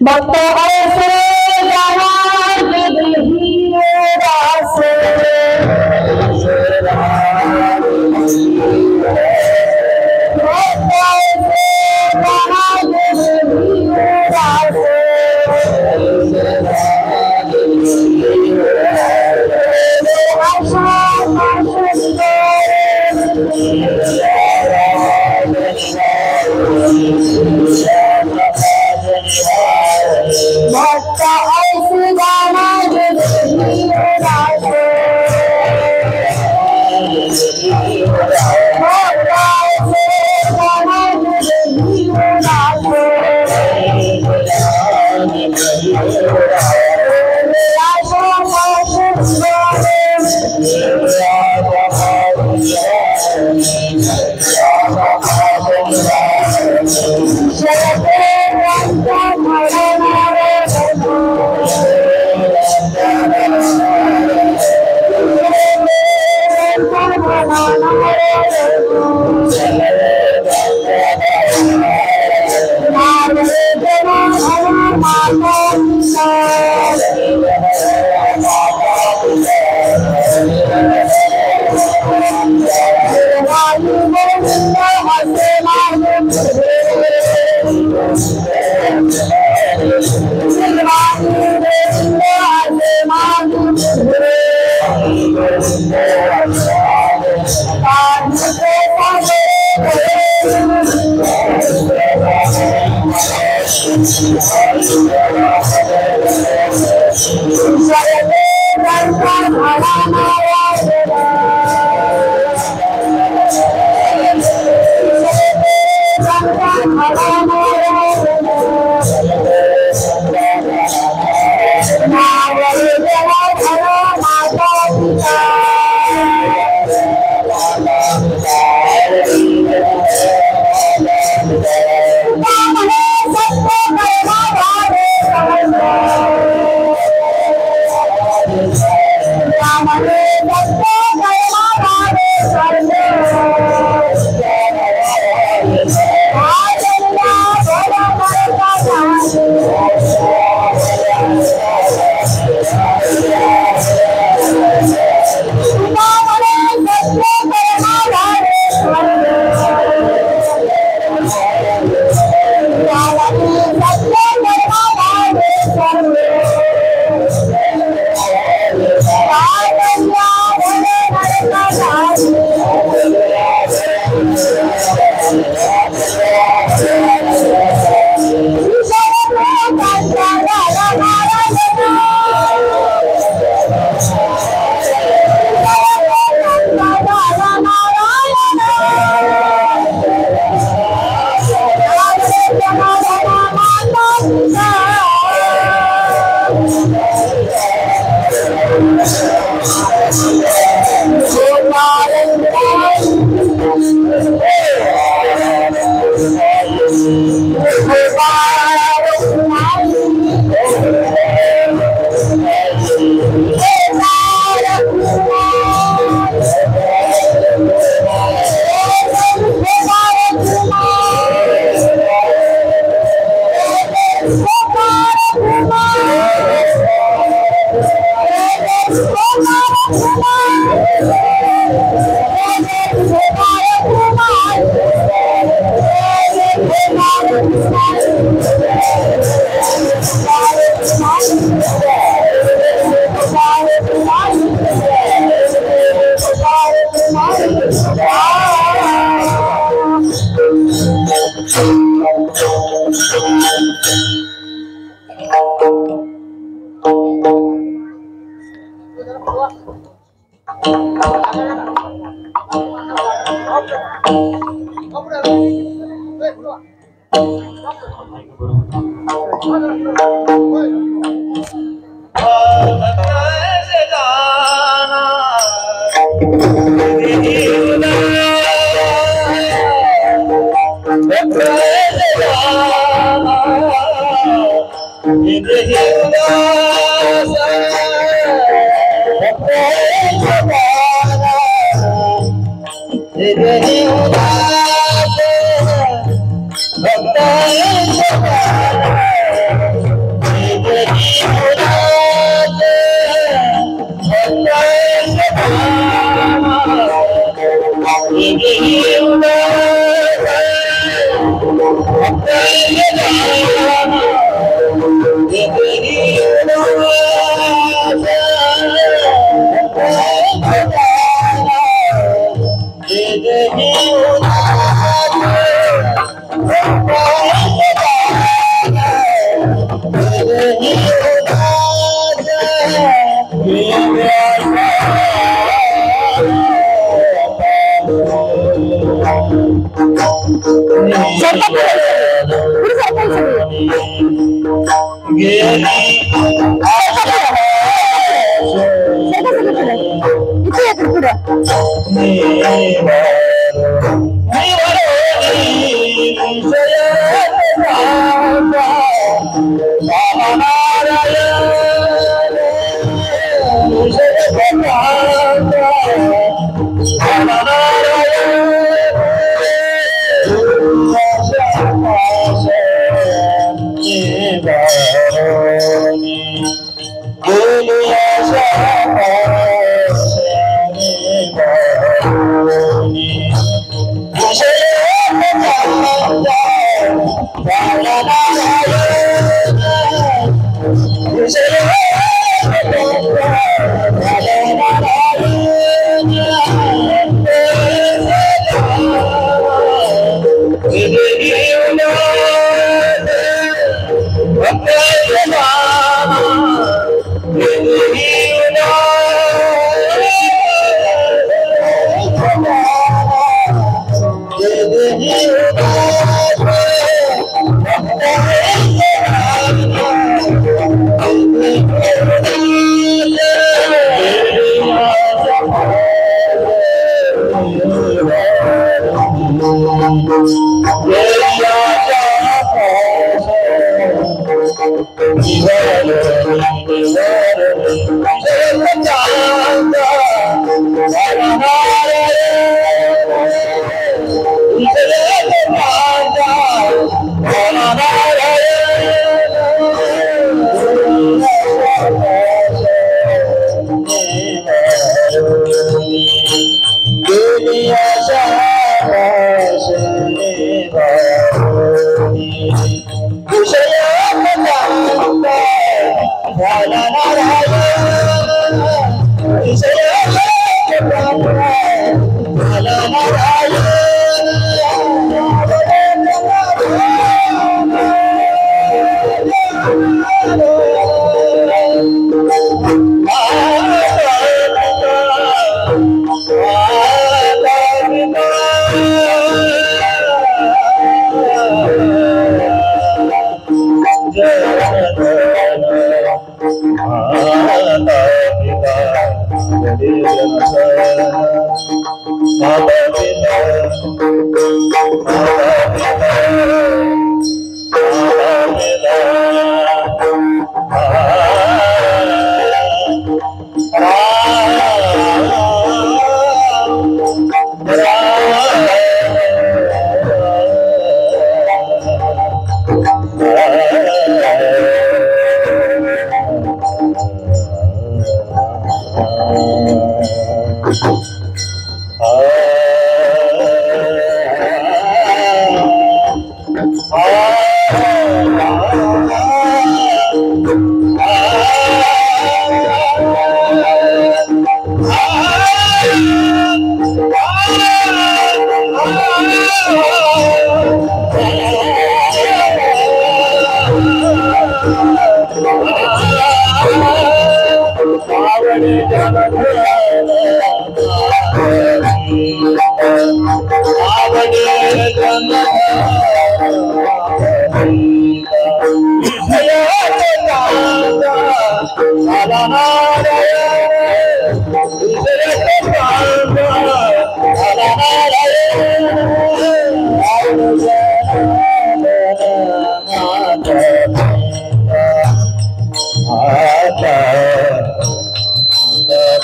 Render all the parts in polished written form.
भक्त ऐसे जहाँ नहीं रास भक्त ऐसे जहाँ नहीं रास आशा भक्त ऐसे गाना नहीं रास भक्त ऐसे गाना नहीं रास आशा in the hill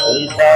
पिता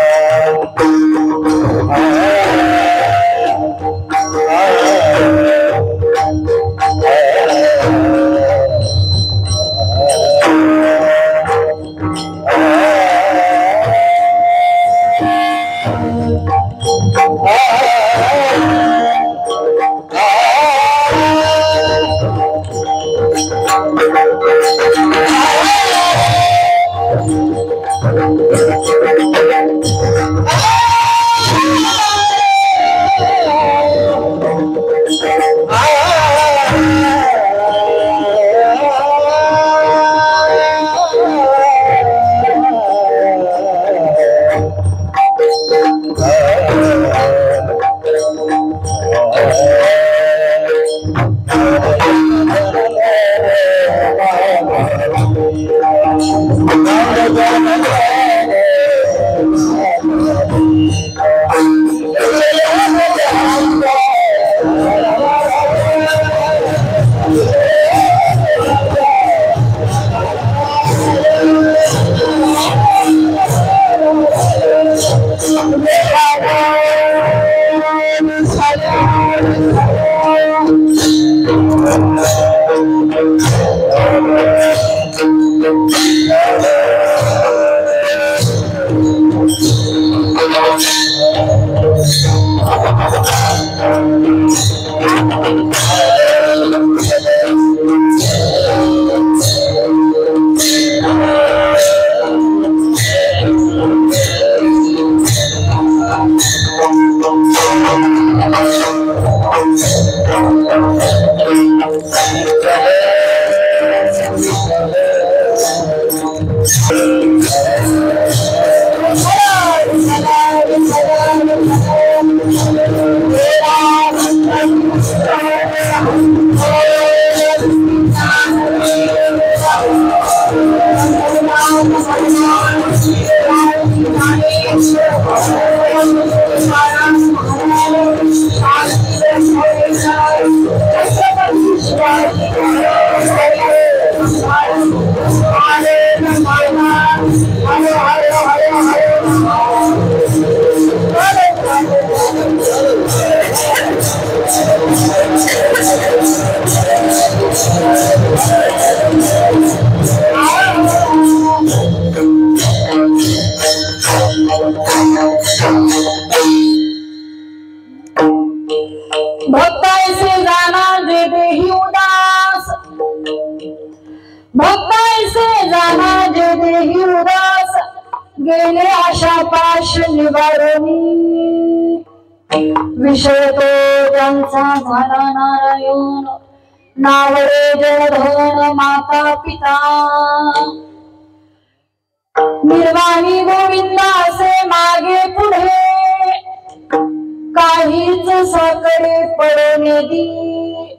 गेले आशा पाश निवारणी विषय तो त्यांचा झाला नारायण नावरे जळधन माता पिता निर्वाणी गोविंदासे मागे पुढे काहीच साकडे पडणे दी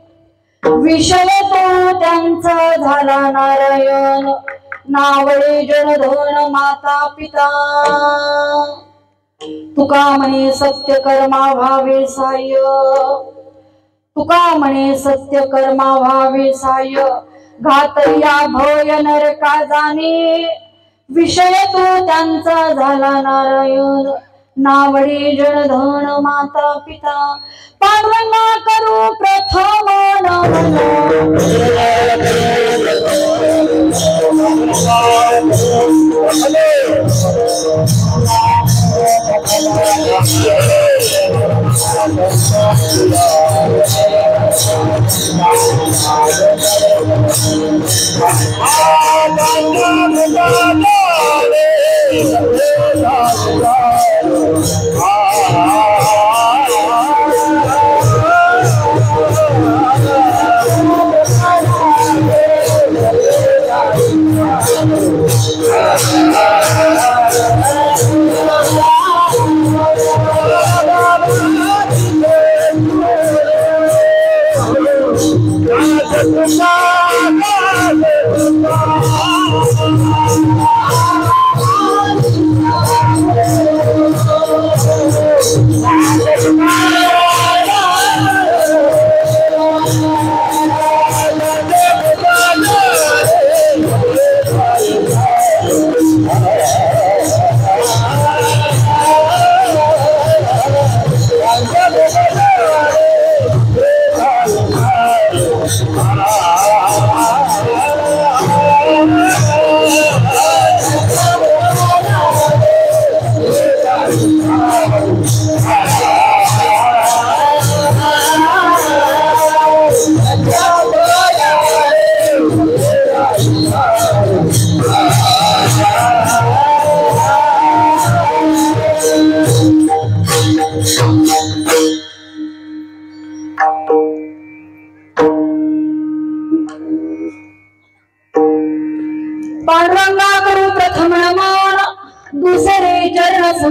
विषय तो त्यांचा झाला नारायण नावळे जनधन माता पिता तुका म्हणे सत्य कर्मा व्हावे साय तुका म्हणे सत्य कर्मा व्हावे साय घातया भय नरका जाणे विषय तो त्यांचा झाला नारायण नावडे जनधन माता पिता पांडवांना करू प्रथम नमन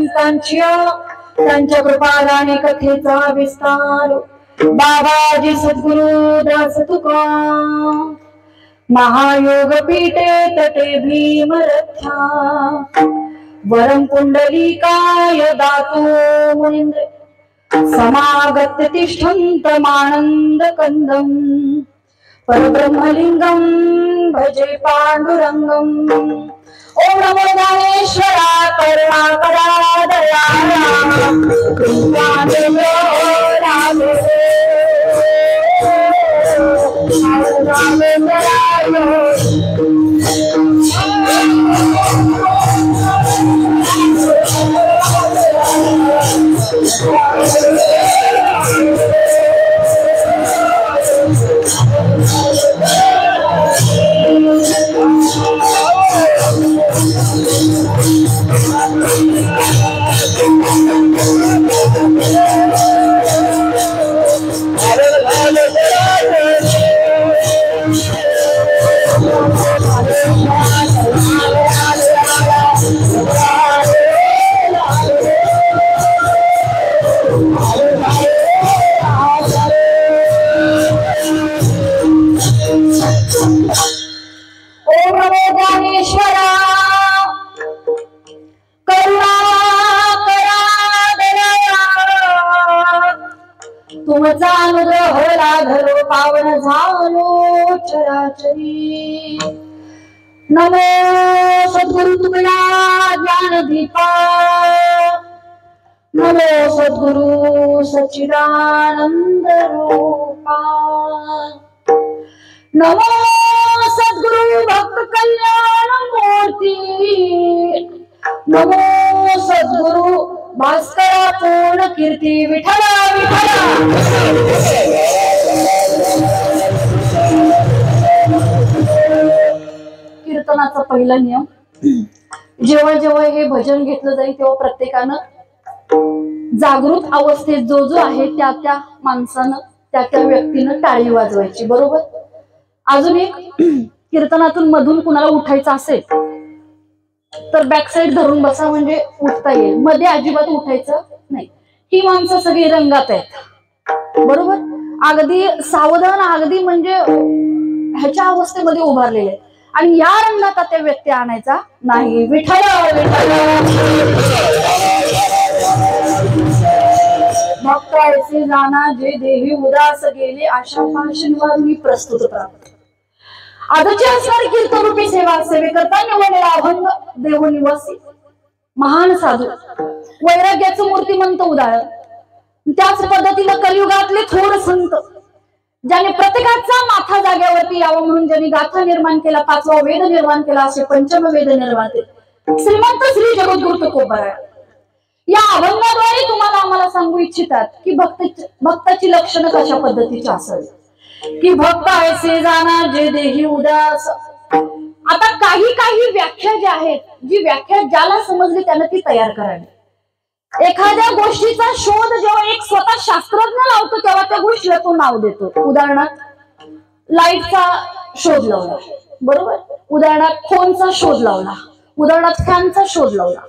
संतांची त्यांच्या कृपादाने कथेचा विस्तार बाबाजी सद्गुरु दास तुका महायोग पीठे तटे भीमरथ्या वरम कुंडलिकाय दातु मुनींद्र समागत्य तिष्ठन्तमानन्द कंदम परब्रह्मलिंगम भजे पांडुरंगम ओम नमो ज्ञानेश्वरा करुणाकरा दयाळा कृपादेव तुमचा अनुग्रह लाधरो पावन झालो चराचरी नमो सद्गुरु तुमया ज्ञानदीपा नमो सद्गुरु सच्चिदानंद रूपा नमो सद्गुरु भक्त कल्याण मूर्ती नमो सद्गुरु भास्करा पूर्ण कीर्ती विठला विठला कीर्तनाचा पहिला नियम जेव्हा जेव्हा हे भजन घेतलं जाईल तेव्हा प्रत्येकानं जागृत अवस्थेत जो जो आहे त्या त्या माणसानं त्या व्यक्तीनं टाळी वाजवायची बरोबर. अजून एक कीर्तनातून मधून कुणाला उठायचं असेल तर बॅक साइड धरून बसा म्हणजे उठता येईल. मध्ये अजिबात उठायचं नाही. ही माणसं सगळी रंगात आहेत बरोबर. अगदी सावधान अगदी म्हणजे ह्याच्या अवस्थेमध्ये उभारलेले आणि या रंगात त्या व्यक्ती आणायचा नाही. विठ्ठल भक्त ऐसे जाना जे देवी उदास गेले आशा पाशनवर मी प्रस्तुत प्राप्त. आजची असणारी कीर्तनरूपी सेवा सेवेकरता निवडलेला अभंग देवनिवासी महान साधू वैराग्याचं मूर्तिमंत उदाहरण त्याच पद्धतीनं कलियुगातले थोर संत ज्याने प्रत्येकाचा माथा जाग्यावरती यावं म्हणून ज्यांनी गाथा निर्माण केला, पाचवा वेद निर्माण केला, असे पंचम वेद निर्माण केले श्रीमंत श्री जगद्गुरु तुकोबाराय. या अभंगाद्वारे तुम्हाला आम्हाला सांगू इच्छितात की भक्ताची लक्षणं कशा पद्धतीची असावी की भक्त ऐसे जाना जे देही उदास. आता काही काही व्याख्या ज्या आहेत जी व्याख्या ज्याला समजली त्यानं ती तयार करावी. एखाद्या गोष्टीचा शोध जेव्हा एक स्वतः शास्त्रज्ञ लावतो तेव्हा त्या गोष्टीला तो नाव देतो. उदाहरणार्थ लाईटचा शोध लावला बरोबर, उदाहरणार्थ फोनचा शोध लावला, उदाहरणार्थ फॅनचा शोध लावला.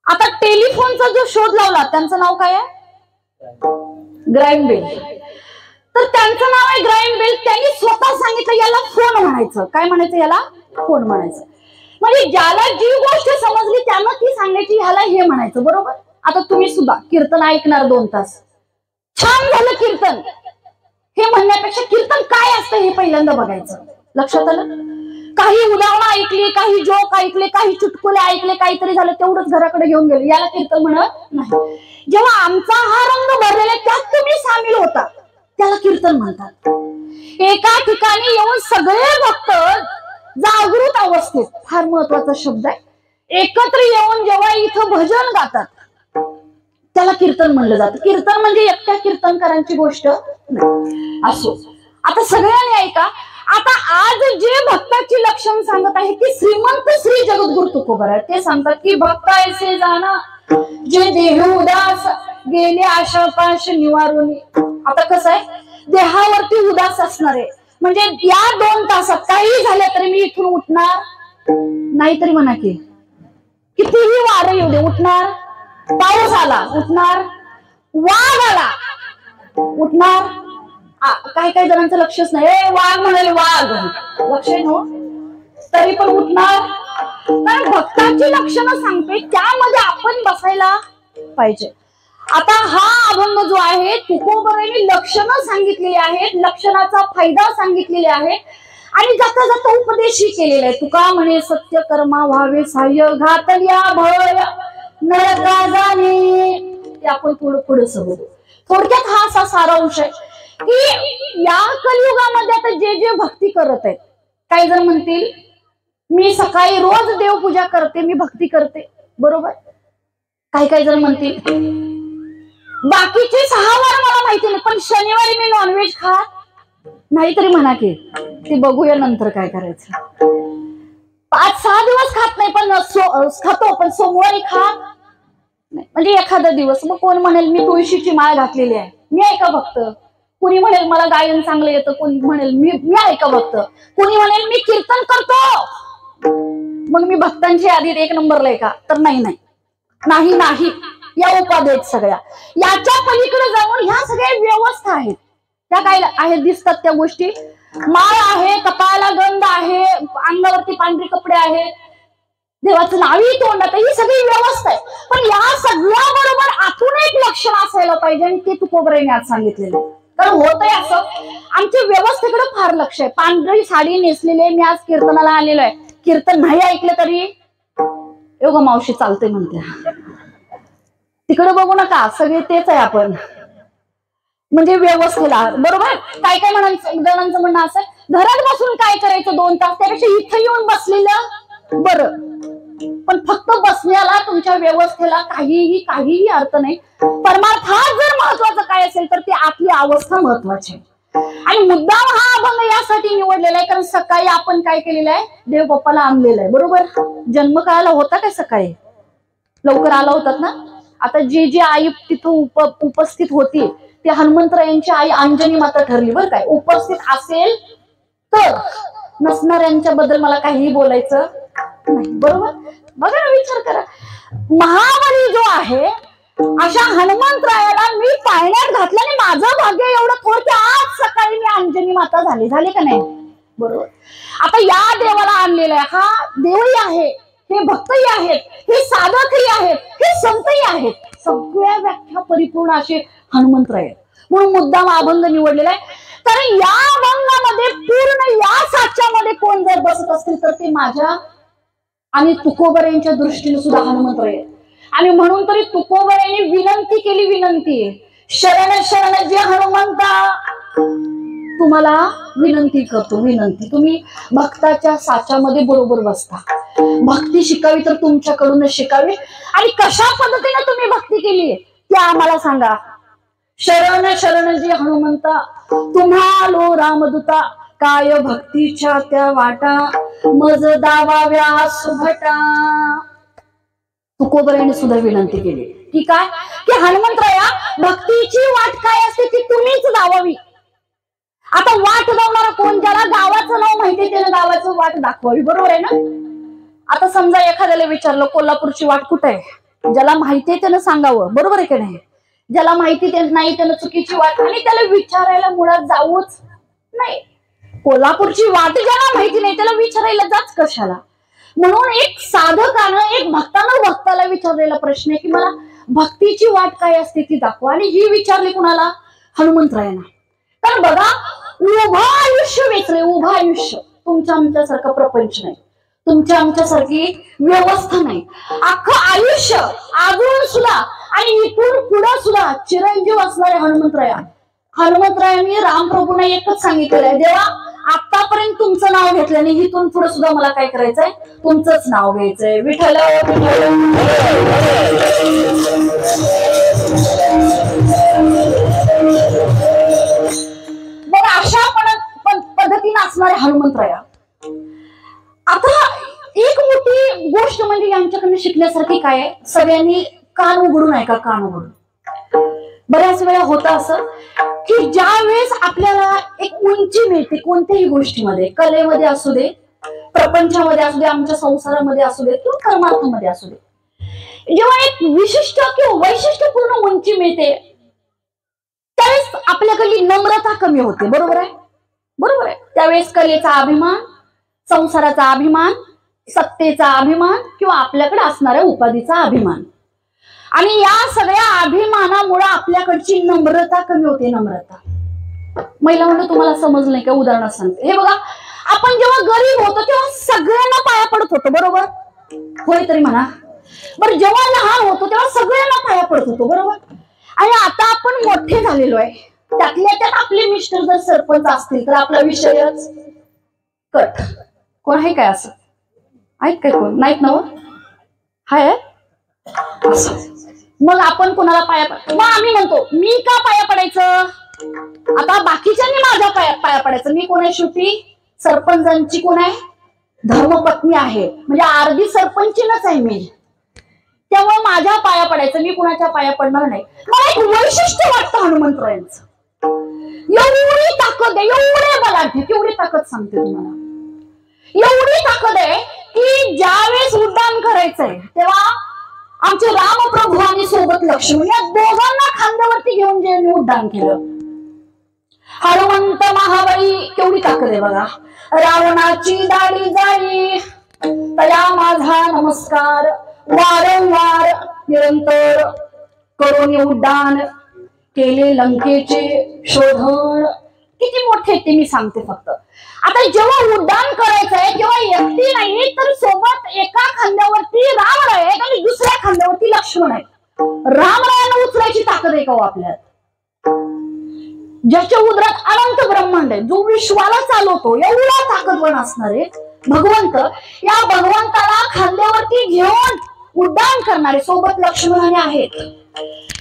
आता टेलिफोनचा जो शोध लावला त्यांचं नाव काय आहे? Graham Bell. तर त्यांचं नाव आहे ग्राइम बेल. त्यांनी स्वतः सांगितलं याला फोन म्हणायचं. काय म्हणायचं? याला फोन म्हणायचं. म्हणजे ज्याला जी गोष्ट समजली त्यानं ती सांगायची ह्याला हे म्हणायचं बरोबर. आता तुम्ही सुद्धा कीर्तन ऐकणार 2 तास, छान झालं कीर्तन हे म्हणण्यापेक्षा कीर्तन काय असतं हे पहिल्यांदा बघायचं. लक्षात आलं? काही उदाहरणं ऐकली, काही जोक ऐकले, काही चुटकुले ऐकले, काहीतरी झालं तेवढंच घराकडे घेऊन गेले, याला कीर्तन म्हणत नाही. जेव्हा आमचा हा रंग भरलेला त्यात तुम्ही सामील होता त्याला कीर्तन म्हणतात. एका ठिकाणी येऊन सगळे भक्त जागृत अवस्थेत, फार महत्वाचा शब्द आहे, एकत्र येऊन जेव्हा इथं भजन गातात त्याला कीर्तन म्हणलं जातं. कीर्तन म्हणजे एकट्या कीर्तनकारांची गोष्ट नाही. असो, आता सगळ्यांनी ऐका. आता आज जे भक्ताची लक्षण सांगत आहे की श्रीमंत श्री जगद्गुरु तुकोबाराय ते सांगतात की भक्त ऐसे जाना जे देह उदास गेले आशा पाश निवारून. आता कसं आहे, देहावरती उदास असणार आहे म्हणजे या 2 तासात काही झालं तरी मी इथून उठणार नाही. तरी म्हणा की कितीही वारं येऊ दे उठणार पाऊस आला उठणार, वाघ आला उठणार. काही काही जणांचं लक्षच नाही, वाघ म्हणाले वाघ लक्ष नो तरी पण उठणार. कारण भक्ताची लक्षणं सांगते त्यामध्ये आपण बसायला पाहिजे. आता हा अभंग जो आहे तुकोबरांनी लक्षणं सांगितलेली आहेत, लक्षणाचा फायदा सांगितलेले आहे आणि जाता जाता उपदेशही केलेला आहे. तुका म्हणे सत्य कर्मा व्हावे सहाय्य घातल्या भय नरका जाणे. ते आपण थोडं पुढे बघू. थोडक्यात हा असा सारांश आहे की या कलियुगामध्ये आता जे जे भक्ती करत आहेत, काही जण म्हणतील मी सकाळी रोज देवपूजा करते, मी भक्ती करते, बरोबर. काही काही जण म्हणतील बाकीचे 6 वार मला माहिती नाही पण शनिवारी मी नॉनव्हेज खात नाही, तरी म्हणा की ते बघूया नंतर काय करायचं. 5-6 दिवस खात नाही पण खातो, पण सोमवारी खात नाही, म्हणजे एखादा दिवस. मग कोण म्हणेल मी तुळशीची माळ घातलेली आहे, मी आहे का भक्त. कुणी म्हणेल मला गायन चांगलं येतं, कोणी म्हणेल मी आहे का भक्त. कुणी म्हणेल मी कीर्तन करतो, मग मी भक्तांची यादीत 1 नंबरला आहे का. तर नाही नाही नाही नाही या उपादेत सगळ्या. याच्या पलीकडे जाऊन ह्या सगळ्या व्यवस्था आहेत, त्या काय आहेत दिसतात त्या गोष्टी. माळ आहे, कपाळाला गंध आहे, अंगावरती पांढरे कपडे आहेत, देवाचं नावही तोंडात, ही सगळी व्यवस्था आहे. पण या सगळ्या बरोबर आतून एक लक्षण असायला पाहिजे आणि ते तुकोबरांनी आज सांगितलेलं. कारण होतंय असं आमच्या व्यवस्थेकडे फार लक्ष आहे. पांढरी साडी नेसलेली आहे, मी आज कीर्तनाला आलेलो आहे, कीर्तन नाही ऐकलं तरी योगा मावशी चालते म्हणते. तिकडे बघू नका, सगळे तेच आहे आपण, म्हणजे व्यवस्थेला बरोबर. काय काय जणांचं म्हणणं असं घरात बसून काय करायचं 2 तास, त्यापेक्षा इथं येऊन बसलेलं बरं. पण फक्त बसण्याला तुमच्या व्यवस्थेला काहीही अर्थ नाही. परमार्थात जर महत्वाचं काय असेल तर ती आपली अवस्था महत्वाची आहे. आणि मुद्दाम हा अभंग यासाठी निवडलेला आहे कारण सकाळी आपण काय केलेलं आहे, देव बाप्पाला आणलेलं आहे, बरोबर. जन्म काळाला होता काय सकाळी लवकर आला होतात ना. आता जी आई तिथं उपस्थित होती ती हनुमंतरायांची आई अंजनी माता ठरली, बरं काय. उपस्थित असेल तर, नसणाऱ्यांच्या बद्दल मला काहीही बोलायचं नाही, बरोबर. बघा ना, विचार करा, महाबली जो आहे अशा हनुमंतरायाला मी पाळण्यात घातल्याने माझं भाग्य एवढं थोडं आज सकाळी मी अंजनी माता झाले का नाही, बरोबर. आता या देवाला आणलेला आहे, हा देवही आहे, हे भक्तही आहेत, हे साधकही आहेत, हे संतही आहेत, सगळ्या व्याख्या परिपूर्ण असे हनुमंतराय आहेत. म्हणून मुद्दाम अभंग निवडलेला आहे. कारण या अभंगामध्ये पूर्ण या साच्यामध्ये कोण जर बसत असतील तर ते माझ्या आणि तुकोबरांच्या दृष्टीने सुद्धा हनुमंतराय आहेत. आणि म्हणून तरी तुकोबरांनी विनंती केली, विनंती शरण शरण जे हनुमंता तुम्हाला विनंती करतो, विनंती. तुम्ही भक्ताच्या साच्यामध्ये बरोबर बसता. भक्ती शिकावी तर तुमच्याकडूनच शिकावी. आणि कशा पद्धतीने तुम्ही भक्ती केली ते आम्हाला सांगा. शरण शरण जे हनुमंता तुम्हालो रामदूता काय भक्तीच्या त्या वाटा मज दावाव्या सुभटा. तुकोबरांनी सुद्धा विनंती केली की काय, की हनुमंतराया भक्तीची वाट काय असते ती तुम्हीच दावावी. आता वाट दावणारा कोण, ज्याला गावाचं नाव माहिती त्याला गावाचं वाट दाखवावी, बरोबर आहे ना. आता समजा एखाद्याला विचारलं कोल्हापूरची वाट कुठे आहे, ज्याला माहिती आहे त्यानं सांगावं, बरोबर आहे की नाही. ज्याला माहिती नाही त्यानं चुकीची वाट, आणि त्याला विचारायला मुळात जाऊच नाही. कोल्हापूरची वाट ज्याला माहिती नाही त्याला विचारायला जाच कशाला. म्हणून एक साधकानं, एक भक्ताला विचारलेला प्रश्न आहे की मला भक्तीची वाट काय असते ती दाखवा. आणि ही विचारली कुणाला, हनुमंतरायांना. तर बघा, उभं आयुष्य वेचले, उभं आयुष्य. तुमच्या आमच्यासारखा प्रपंच नाही, तुमच्या आमच्यासारखी व्यवस्था नाही. अख्खं आयुष्य अजून सुद्धा आणि इथून पुढे सुद्धा चिरंजीव असणारे हनुमंतरायांनी रामप्रभूंना एकच सांगितलेलं आहे, देवा आतापर्यंत तुमचं नाव घेतलं नाही, इथून पुढे सुद्धा मला काय करायचंय, तुमचंच नाव घ्यायचंय. विठ्ठल मग अशा पद्धतीने असणारे हनुमंतराया. आता एक मोठी गोष्ट म्हणजे यांच्याकडनं शिकण्यासारखी काय आहे, सगळ्यांनी कान उघडून ऐका, कान उघडून. बऱ्याच वेळा होतं असं की ज्या वेळेस आपल्याला एक उंची मिळते कोणत्याही गोष्टीमध्ये, कलेमध्ये असू दे, प्रपंचामध्ये असू दे, आमच्या संसारामध्ये असू दे किंवा कर्मार्थामध्ये असू दे, जेव्हा एक विशिष्ट किंवा वैशिष्ट्यपूर्ण उंची मिळते त्यावेळेस आपल्याकडली नम्रता कमी होते. बरोबर आहे, बरोबर आहे. त्यावेळेस कलेचा अभिमान, संसाराचा अभिमान, सत्तेचा अभिमान किंवा आपल्याकडे असणाऱ्या उपाधीचा अभिमान, आणि या सगळ्या अभिमानामुळे आपल्याकडची नम्रता कमी होते. नम्रता. महिला म्हणलं तुम्हाला समजलं नाही का? उदाहरण सांगते. हे बघा, आपण जेव्हा गरीब होतो तेव्हा सगळ्यांना पाया पडत होतो. बरोबर होय तरी म्हणा. बरं, जेव्हा लहान होतो तेव्हा सगळ्यांना पाया पडत होतो. बरोबर. आणि आता आपण मोठे झालेलो आहे, त्यातल्या त्यात आपले मिस्टर जर सरपंच असतील तर आपला विषयच कट. कोण आहे काय असं? आहेत काय कोण? नाहीत ना? हाय असं. मग आपण कोणाला मग आम्ही म्हणतो मी का पाया पडायचं? आता बाकीच्यांनी माझ्या पाया पडायचं. मी कोण आहे? शेवटी सरपंचांची कोण आहे? धर्मपत्नी आहे, म्हणजे अर्धी सरपंचीनच आहे मी. त्यामुळे माझ्या पाया पडायचं, मी कुणाच्या पाया पडणार नाही. मला एक वैशिष्ट्य वाटतं हनुमंतरायांचं. एवढी ताकद आहे, एवढे बलाढ्य. केवढी ताकद सांगते तुम्हाला. एवढी ताकद आहे की ज्यावेळेस उड्डाण करायचंय तेव्हा आमचे रामप्रभू आणि सोबत लक्ष्मण या दोघांना खांद्यावरती घेऊन जे उड्डाण केलं. हनुमंत महाबळी. केवढी ताकद आहे बघा. रावणाची दाढी जाई तया माझा नमस्कार, वारंवार निरंतर करून उड्डाण केले लंकेचे शोधन. किती मोठे ते मी सांगते फक्त. आता जेव्हा उड्डाण करायचंय तेव्हा एकटी नाही तर सोबत एका खांद्यावरती रावण आहे आणि दुसऱ्या खांद्यावरती लक्ष्मण आहे. रामरायांना उचलायची ताकद आहे का हो आपल्यात? ज्याच्या उदरात अनंत ब्रह्मांड आहे, जो विश्वाला चालवतो, एवढा ताकदवान असणारे भगवंत, या भगवंताला खांद्यावरती घेऊन उड्डाण करणारे सोबत लक्ष्मणाने आहेत.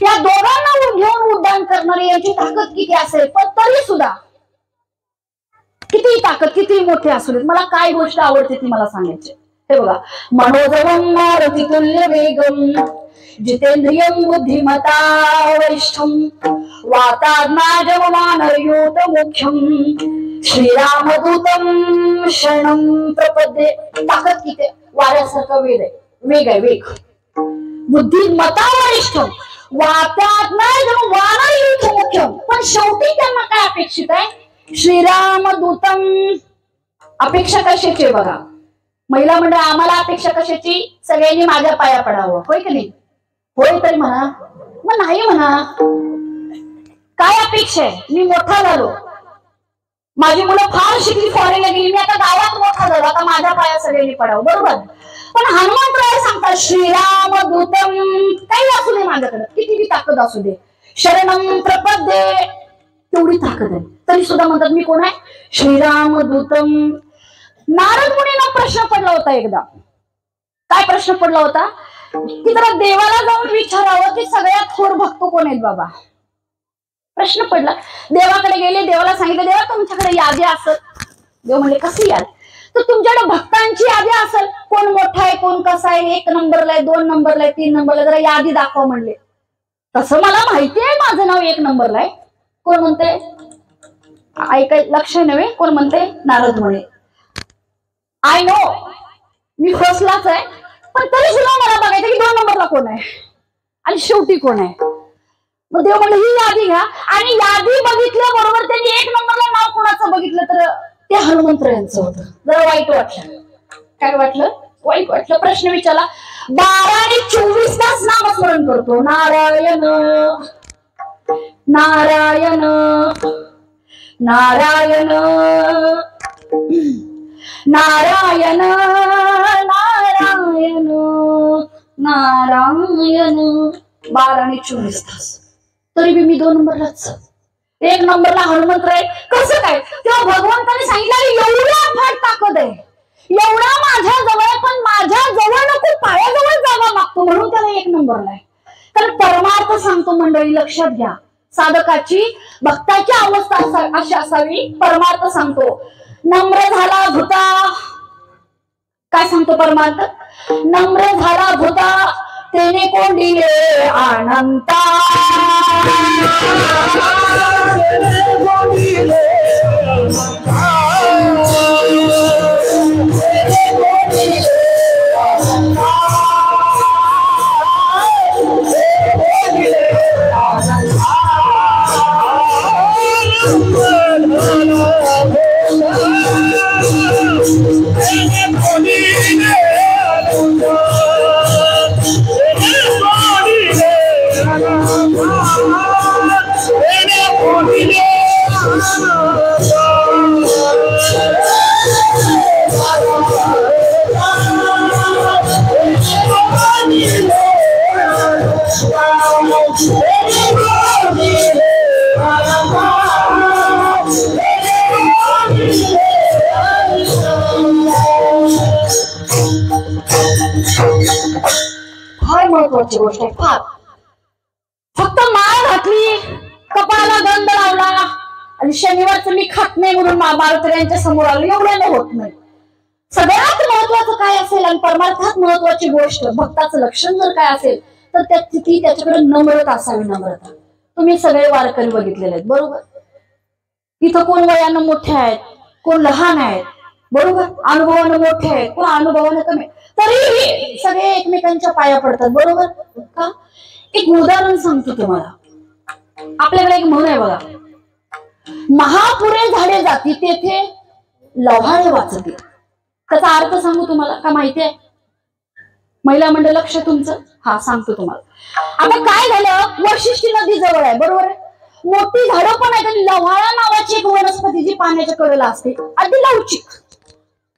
या दोघांना घेऊन उड्डाण करणारे याची ताकद किती असेल? पण तरी सुद्धा किती ताकद, किती मोठे असू देत. मला काय गोष्ट आवडते ती मला सांगायची. हे बघा, मनोजवम मारुती तुल्य वेगम जितेंद्रियम बुद्धिमता वरिष्ठम वाताज्ञाजममानर्योत मुख्यम श्रीरामदूतम शरणं प्रपद्ये. ताकद किती? वाऱ्यासारखा वेग आहे, वेग आहे, वेग. बुद्धिमता वरिष्ठम वाताज्ञाजममानर्योत मुख्यम. पण शेवटी त्यांना काय अपेक्षित आहे? श्रीरामदूतम. अपेक्षा कशाची आहे बघा? महिला मंडळ आम्हाला अपेक्षा कशाची? सगळ्यांनी माझ्या पाया पडावं. होय की नाही? होय तरी म्हणा, मग नाही म्हणा. काय अपेक्षा आहे? मी मोठा झालो, माझी मुलं फार शिकली, फॉरेनला गेली, मी आता गावात मोठा झालो, आता माझ्या पाया सगळ्यांनी पडावं. बरोबर. पण हनुमंतराय सांगतात श्रीरामदूतम. काही असू दे माझ्याकडे, किती ताकद असू दे, शरणं प्रपद्ये. तेवढी ताकद आहे तरी सुद्धा म्हणतात मी कोण आहे? श्रीरामदूतम. नारद मुनींना प्रश्न पडला होता एकदा. काय प्रश्न पडला होता? की जरा देवाला जाऊन विचारावं की सगळ्यात थोर भक्त कोण आहेत बाबा. प्रश्न पडला. देवाकडे गेले, देवाला सांगितलं देवा तुमच्याकडे यादी असेल. देव म्हणले कशी याद? तर तुमच्याकडे भक्तांची यादी असेल, कोण मोठा आहे, कोण कसा आहे, 1 नंबरला आहे, 2 नंबरला आहे, 3 नंबरला, जरा यादी दाखवा म्हणले. तसं मला माहिती आहे माझं नाव 1 नंबरला आहे. कोण म्हणते? ऐकाय लक्ष नव्हे. कोण म्हणते? नारद मुनी. आय नो मी फसलाच आहे, पण तरी सुद्धा मला बघायचं की 2 नंबरला कोण आहे आणि शेवटी कोण आहे. मग देव म्हणलं ही यादी घ्या, आणि यादी बघितल्याबरोबर त्यांनी 1 नंबरला नाव कोणाचं बघितलं तर ते हनुमंतरायांचं होतं. जरा वाईट वाटलं. काय वाटलं? वाईट वाटलं. प्रश्न विचारला. 12 आणि 24 तास नामस्मरण करतो. नारायण नारायण नारायण नारायण नारायण नारायण. 12 आणि 24 तास. तरी बी मी 2 नंबरलाच. 1 नंबरला हनुमंतराय. कसं काय? तेव्हा भगवंताने सांगितलं एवढा फाट ताकद आहे, एवढा माझ्या जवळ, पण माझ्या जवळ नको, पायाजवळ जागा मागतो म्हणून त्याला 1 नंबरला आहे. तर परमार्थ सांगतो मंडळी, लक्षात घ्या. साधकाची भक्ताची अवस्था अशी असावी. परमार्थ सांगतो. नम्र झाला भूता. काय सांगतो परमार्थ? नम्र झाला भूता तेने कोंडिले अनंता. फार महत्वाची गोष्ट आहे फार. फक्त माळ घातली, कपाळाला गंध लावला आणि शनिवारचं मी खात नाही म्हणून मारुतीयांच्या समोर आलो एवढ्याने होत नाही. सगळ्यात महत्वाचं काय असेल आणि परमार्थात महत्वाची गोष्ट भक्ताचं लक्षण जर काय असेल तर ती त्याच्याकडे नम्रता असावी. नम्रता. तुम्ही सगळे वारकरी बघितलेले आहेत बरोबर. इथं कोण वयानं मोठे आहेत, कोण लहान आहेत बरोबर, अनुभवानं मोठे आहेत, कोण अनुभवानं कमी, तरीही सगळे एकमेकांच्या पाया पडतात बरोबर का. एक उदाहरण सांगतो तुम्हाला. आपल्याकडे एक म्हण आहे बघा, महापुरे झाडे जाती तेथे लव्हाळे वाचते. त्याचा अर्थ सांगू तुम्हाला का माहिती आहे. महिला मंडळ लक्ष तुमचं. हा सांगतो तुम्हाला. आता काय झालं, वशिष्ठी नदी जवळ आहे बरोबर आहे. मोठी झाडं पण आहेत आणि लव्हाळा नावाची एक वनस्पती जी पाण्याच्या कडेला असते, अगदी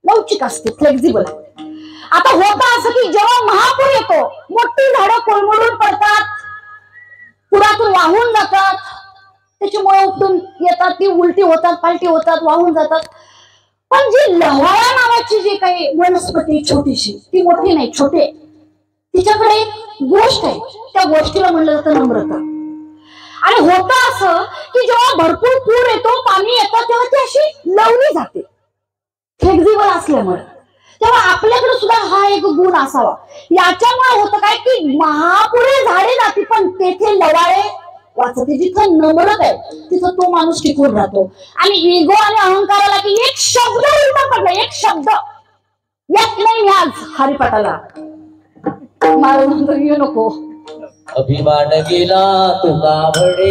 लवचिक असते, फ्लेक्झिबल. आता होतं असं की जेव्हा महापूर येतो मोठी झाडं कोलमडून पडतात, पुरातून वाहून जातात, त्याच्यामुळे उपटून येतात, ती उलटी होतात, पालटी होतात, वाहून जातात. पण जी लव्हाळा नावाची जी काही वनस्पती छोटीशी, ती मोठी नाही छोटे, तिच्याकडे एक गोष्ट आहे, त्या गोष्टीला म्हणलं जातं नम्रता. आणि होतं असं की जेव्हा भरपूर पूर येतो, पाणी येतं, तेव्हा ती अशी लवली जाते फ्लेक्झिबल असल्यामुळे. तेव्हा आपल्याकडे सुद्धा हा एक गुण असावा. याच्यामुळे होतं काय की महापुरे झाडे जाती पण तेथे लवाळे वाचते. जिथं नम्रता आहे तिथं तो माणूस टिकून राहतो. आणि इगो आणि अहंकाराला की एक शब्द उलटा पडला, एक शब्द येत नाही. आज हरिपाठाला मला म्हणतो येऊ नको. अभिमान गेला तुका भडे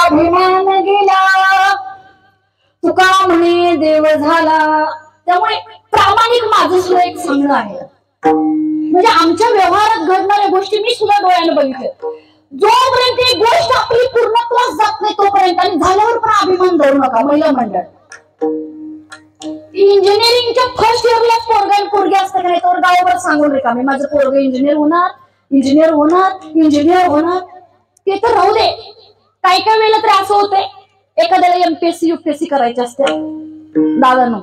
अभिमान गेला तुका म्हणे देव झाला. त्यामुळे प्रामाणिक माझं सुद्धा एक सांगणं आहे. म्हणजे आमच्या व्यवहारात घडणाऱ्या गोष्टी मी सुद्धा डोळ्यानं बघितल्या. जोपर्यंत एक गोष्ट आपली पूर्णत्वास जात नाही तोपर्यंत, आणि झाल्यावर पण अभिमान धरू नका. महिला मंडळ इंजिनिअरिंगच्या फर्स्ट इयरला पोरगा पोरगी असतं का नाही, तर गावावर सांगून रिकामे माझं पोरग इंजिनियर होणार, इंजिनियर होणार, इंजिनियर होणार. ते तर राहू दे. काही काही वेळेला तर असं होतंय, एखाद्याला एमपीएससी युपीएससी करायचे असते. दादांनो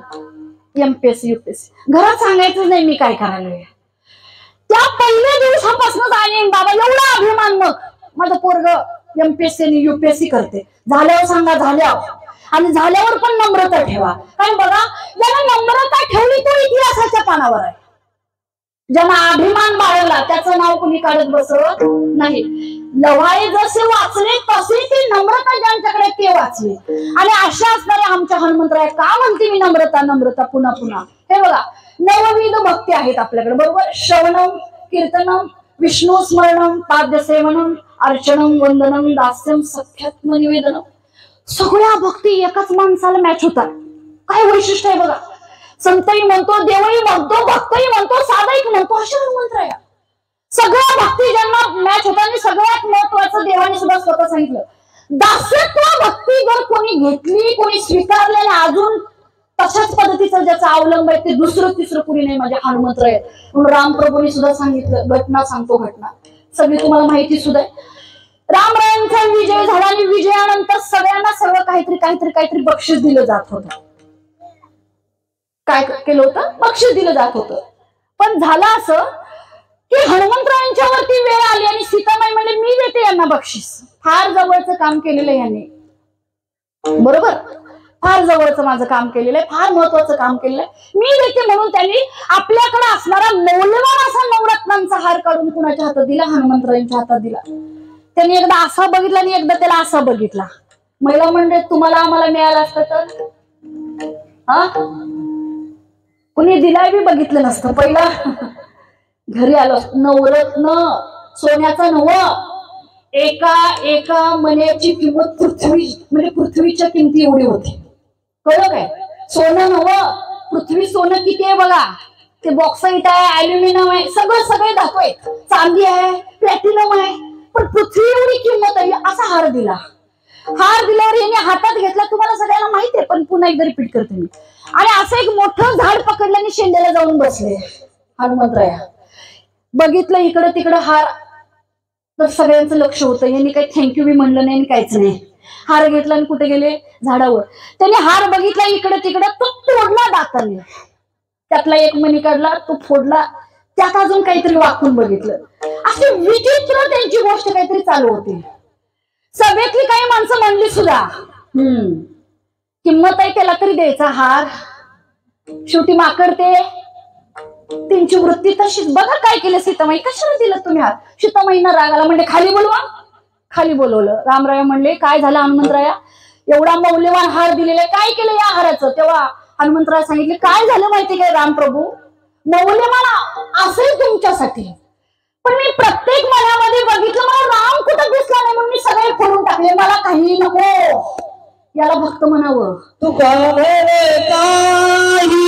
एमपीएससी युपीएससी घरात सांगायचंच नाही मी काय करायला. त्या पहिल्या दिवसापासूनच आणि बाबा एवढा अभिमान, मग माझं पोरग एमपीएससी आणि युपीएससी करते. झाल्यावर सांगा झाल्यावर, आणि झाल्यावर पण नम्रता ठेवा. कारण बघा, ज्याला नम्रता ठेवली तो इतिहासाच्या पानावर आहे. ज्यांना अभिमान बाळगला त्याचं नाव कुणी काढत बसत नाही. लव्हाळे जसे वाचले तसे ते नम्रता ज्यांच्याकडे ते वाचले. आणि अशा असणारे आमच्या हनुमंतराय का म्हणते मी नम्रता नम्रता पुन्हा पुन्हा. हे बघा, नवविध भक्ती आहेत आपल्याकडे बरोबर. श्रवणम, कीर्तनम, विष्णू स्मरणम, पाद्य सेवनम, अर्चनम, वंदनम, दास्यम, सख्यात्म निवेदनम. सगळ्या भक्ती एकाच माणसाला मॅच होतात. काय वैशिष्ट्य आहे बघा. संतही म्हणतो, देवही म्हणतो, भक्तही म्हणतो, साधक म्हणतो, अशा हनुमंतराय. सगळ्या भक्ती ज्यांना मॅच होतात. आणि सगळ्यात महत्वाचं देवाने सुद्धा स्वतः सांगितलं, दास्यत्व भक्ती जर कोणी घेतली, कोणी स्वीकारले, अजून तशाच पद्धतीचा ज्याचा अवलंब आहे ते दुसरं तिसरं कुणी नाही, माझ्या हनुमंतराय. म्हणून रामप्रभूंनी सुद्धा सांगितलं. घटना सांगतो, घटना सगळी तुम्हाला माहिती सुद्धा आहे. रामरायांचा विजय झाला आणि विजयानंतर सगळ्यांना सगळं काहीतरी काहीतरी काहीतरी बक्षीस दिलं जात होतं. काय केलं होतं, बक्षीस दिलं जात होतं. पण झालं असं की हनुमंतरायांच्यावरती वेळ आली आणि सीतामाई म्हणले मी देते यांना बक्षीस. फार जवळचं काम केलेलं यांनी बरोबर. फार जवळचं माझं काम केलेलं आहे, फार महत्वाचं काम केलेलं आहे, मी देते म्हणून त्यांनी आपल्याकडे असणारा मौल्यवान असा नवरत्नांचा हार काढून कुणाच्या हातात दिला? हनुमंतरायांच्या हातात दिला. त्यांनी एकदा असा बघितला आणि एकदा त्याला असा बघितला. महिला म्हणजे तुम्हाला आम्हाला मिळालं असतं तर हा कुणी दिलाय बी बघितलं नसतं. पहिला घरी आलो नवरत्न सोन्याचा नव, एका एका मण्याची किंमत पृथ्वी म्हणजे पृथ्वीच्या किमती एवढी होती. कळलं काय? सोनं नव, पृथ्वी सोनं किती आहे बघा. ते बॉक्साईट आहे, अल्युमिनियम आहे, सगळे धातू आहे, चांदी आहे, प्लॅटिनम आहे, पण पृथ्वी एवढी किंमत आहे. असा हार दिला. हार दिल्यावर यांनी हातात घेतला. तुम्हाला सगळ्यांना माहिती आहे, पण पुन्हा एकदा रिपीट करते मी. आणि असं एक मोठं झाड पकडलं आणि शेंड्याला जाऊन बसले हनुमंतराया. बघितलं इकडं तिकडं हार, तर सगळ्यांचं लक्ष होतं. यांनी काही थँक्यू बी म्हणलं नाही, काहीच नाही. हार घेतला आणि कुठे गेले? झाडावर. त्यांनी हार बघितला इकडं तिकडं, तो तोडला दाताने. त्यातला एक मणी काढला, तो फोडला, त्यात अजून काहीतरी वाकून बघितलं. अशी विचित्र त्यांची गोष्ट काहीतरी चालू होती. सभेतली काही माणसं म्हणली सुद्धा किंमत आहे त्याला तरी द्यायचा हार. शेवटी माकडते त्यांची वृत्ती तशीच. बघा काय केलं सीतामाई, कशाला दिलं तुम्ही हार? सीतामाईंना राग आला, म्हणजे खाली बोलवा. खाली बोलवलं. रामराया म्हणले काय झालं हनुमंतराया, एवढा मौल्यवान हार दिलेला, काय केलं या हाराचं? तेव्हा हनुमंतराया सांगितले काय झालं माहिती काय रामप्रभू, मौल्यवान असेल तुमच्यासाठी, पण मी प्रत्येक मनामध्ये बघितलं, मला राम कुठं दिसला नाही, म्हणून मी सगळे फोडून टाकले. मला काही नको. याला भक्त म्हणावं. तुका म्हणे काही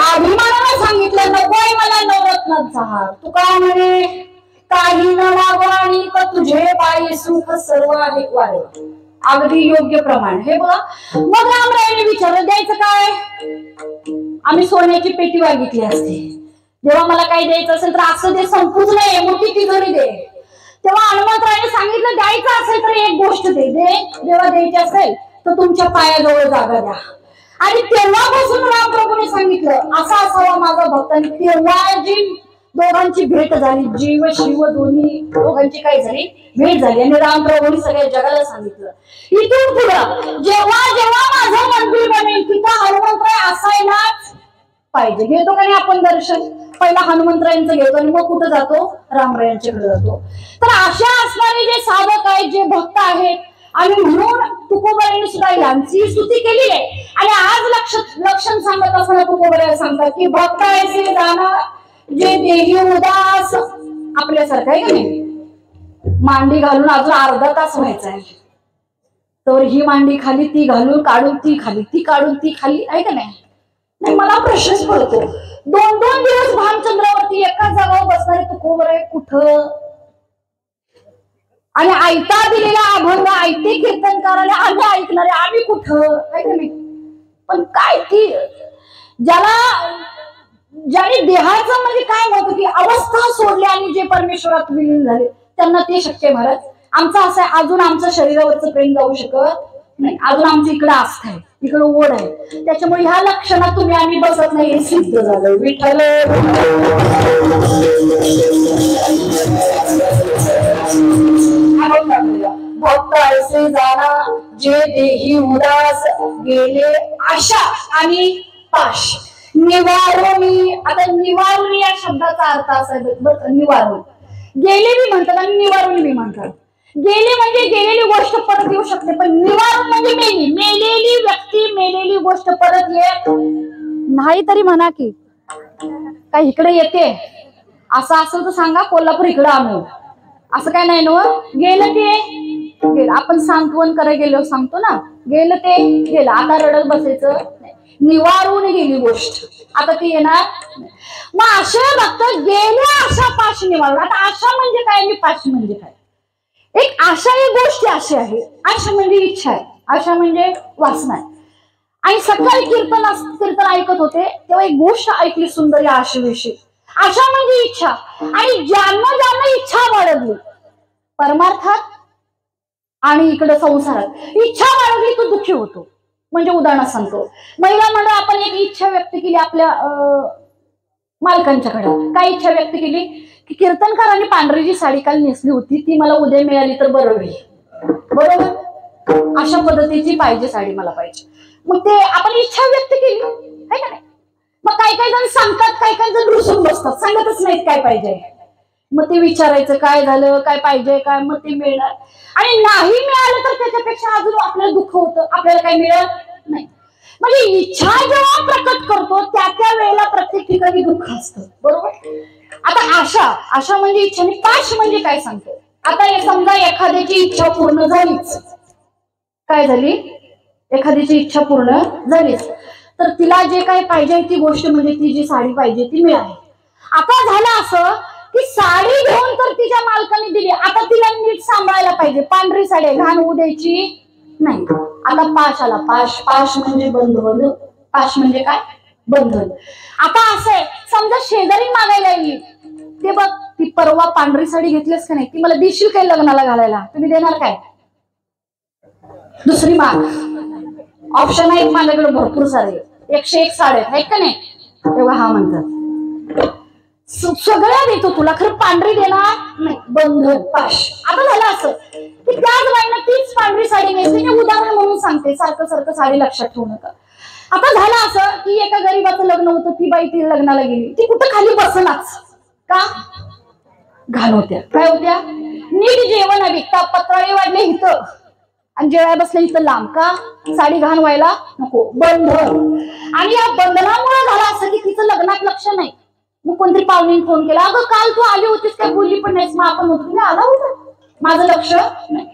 अभिमानाला सांगितलं नकोय मला नवरत्नांचा हार. तू काय म्हणे काही न मागवाणी का तुझे पायी सुख सर्व आहे वारे. अगदी योग्य प्रमाण. हे बघा मग रामरायाने विचारलं द्यायचं काय? आम्ही सोन्याची पेटी मागितली असते. जेव्हा मला काही द्यायचं असेल तर असं दे, संपूच नाही, मोठी तिजोरी दे. तेव्हा हनुमंतरायाने सांगितलं द्यायचं असेल तर एक गोष्ट दे. जेव्हा द्यायची असेल तर तुमच्या पायाजवळ जागा द्या. आणि तेव्हापासून रामप्रभूने सांगितलं असा असावा माझा भक्त. आणि तेव्हा जी दोघांची भेट झाली, जीव शिव दोन्ही दोघांची काय झाली, भेट झाली. आणि रामप्रभूंनी सगळ्या जगाला सांगितलं, इथून पुढं जेव्हा जेव्हा माझं मंदिर बनेल तिथं हनुमंतराय असायलाच पाहिजे. घेतो का नाही आपण दर्शन? पहिला हनुमंतरायांचं घेतो आणि मग कुठं जातो? रामरायांच्याकडे जातो. तर अशा असणारे जे साधक आहेत, जे भक्त आहेत, आणि म्हणून तुकोबारायांनी सुद्धा यांची स्तुती केली आहे. आणि आज लक्षण सांगत असताना तुकोबाराया सांगतात की भक्त ऐसे जाना जे देही उदास. आपल्यासारखं आहे का नाही, मांडी घालून अजून अर्धा तास व्हायचा आहे, तर ही मांडी खाली, ती घालून काढून ती खाली, ती काढून ती खाली, आहे का नाही? नाही, मला प्रश्नच पडतो, 2-2 दिवस भानचंद्रावरती एका जागावर बसणारे तुकोबाराय कुठं? आणि आयता दिलेला अभंग आयते कीर्तनकाराला आम्ही ऐकणारे आम्ही कुठं? आहे का नाही? पण काय की ज्याने देहाचं म्हणजे काय होतं की अवस्था सोडली आणि जे परमेश्वरात विलीन झाले त्यांना ते शक्य. महाराज आमचं असं आहे, अजून आमचं शरीरावरचं प्रेम जाऊ शकत नाही, अजून आमचं इकडं आस्था आहे, इकडं ओढ आहे, त्याच्यामुळे ह्या लक्षणात तुम्ही आम्ही बसत नाही, हे सिद्ध झालं. विठ्ठल भक्त ऐसे जाना जे देही उदास गेले आशा आणि पाश निवारुनी. आता निवारुनी या शब्दाचा अर्थ असा आहे, निवारून गेले मी म्हणतात आणि निवारुनी मी म्हणतात. गेले म्हणजे गेलेली गोष्ट परत येऊ शकते, पण निवारण म्हणजे मेलेली व्यक्ती, मेलेली गोष्ट परत येत नाही. तरी म्हणा की काय इकडे येते असं असेल तर सांगा, कोल्हापूर इकडे आणू, असं काय नाही ना. गेलं ते गेलं, आपण सांत्वन करायला गेलो सांगतो ना, गेलं ते गेलं, आता रडत बसायचं नाही. निवारून गेली गोष्ट आता ती येणार. मग अशा भक्त गेले आशा पाश निवारून. आता आशा म्हणजे काय आणि पाश म्हणजे काय? एक आशा ही गोष्ट अशी आहे, आशा म्हणजे इच्छा आहे, आशा म्हणजे वासना आहे. आणि सकाळी कीर्तन ऐकत होते तेव्हा एक गोष्ट ऐकली सुंदर या आशेविषयी. आशा म्हणजे इच्छा, आणि ज्यांना ज्यांना इच्छा बाळगली परमार्थात आणि इकडे संसारात इच्छा बाळगली तो दुःखी होतो. म्हणजे उदाहरण सांगतो, महिला मंडळ आपण एक इच्छा व्यक्त केली आपल्या मालकांच्याकडे. काय इच्छा व्यक्त केली की कीर्तनकारांनी पांढरी जी साडी काल नेसली होती ती मला उद्या मिळाली तर बरं होईल, बरोबर, अशा पद्धतीची पाहिजे साडी मला पाहिजे. मग ते आपण इच्छा व्यक्त केली आहे का नाही. मग काही काही जण सांगतात, काही काही जण रुसून बसतात, सांगतच नाहीत काय पाहिजे. मग ते विचारायचं काय झालं, काय पाहिजे काय, मग ते मिळणार. आणि नाही मिळालं तर त्याच्यापेक्षा अजून आपल्याला दुःख होतं, आपल्याला काही मिळत नाही. म्हणजे इच्छा जेव्हा प्रकट करतो त्या त्या वेळेला प्रत्येक ठिकाणी दुःख असतं, बरोबर. आता आशा म्हणजे इच्छा, आणि पाश म्हणजे काय सांगतो. आता हे समजा एखाद्याची इच्छा पूर्ण झालीच, काय झाली, एखाद्याची इच्छा पूर्ण झालीच, तर तिला जे काही पाहिजे ती गोष्ट म्हणजे ती जी साडी पाहिजे ती मिळाली. आता झालं असं की साडी घेऊन तर तिच्या मालकाने दिली, आता तिला नीट सांभाळायला पाहिजे, पांढरी साडी घाण होऊ द्यायची नाही. आता पाश आला, पाश म्हणजे बंधन, पाश म्हणजे काय, बंधन. आता असं आहे, समजा शेजारी मागायला येईल, ते बघ ती परवा पांढरी साडी घेतलीस का नाही, ती मला देशील काय लग्नाला घालायला, तुम्ही देणार काय? दुसरी माग ऑप्शन आहेत माझ्याकडे भरपूर सारे, 101 साड्या आहेत का नाही, तेव्हा हा म्हणतात सगळ्या देतो तुला, खरं पांढरी देणार नाही, बंधन, पाश. आता झालं असं की त्याच बाईनं तीच पांढरी साडी नेसली, उदाहरण म्हणून सांगते, सारखं सारखं साडी लक्षात ठेवू नका. आता झालं असं की एका गरीबाचं लग्न होतं, ती बाई ती लग्नाला गेली, ती कुठं खाली बसनाच का, घाण होत्या, काय होत्या, नीट जेवण हवी, पत्राळे वाढले इथं आणि जेवायला बसले इथं लांब, का साडी घाण व्हायला नको, बंधन. आणि या बंधनामुळे झालं असं की तिचं लग्नात लक्ष नाही. मग कोणतरी पाहुणे फोन केला, अगं काल तू आली होतीस काय, बोलली पण नाहीस, मग आपण होतो तुम्ही आला होता, माझं लक्ष नाही.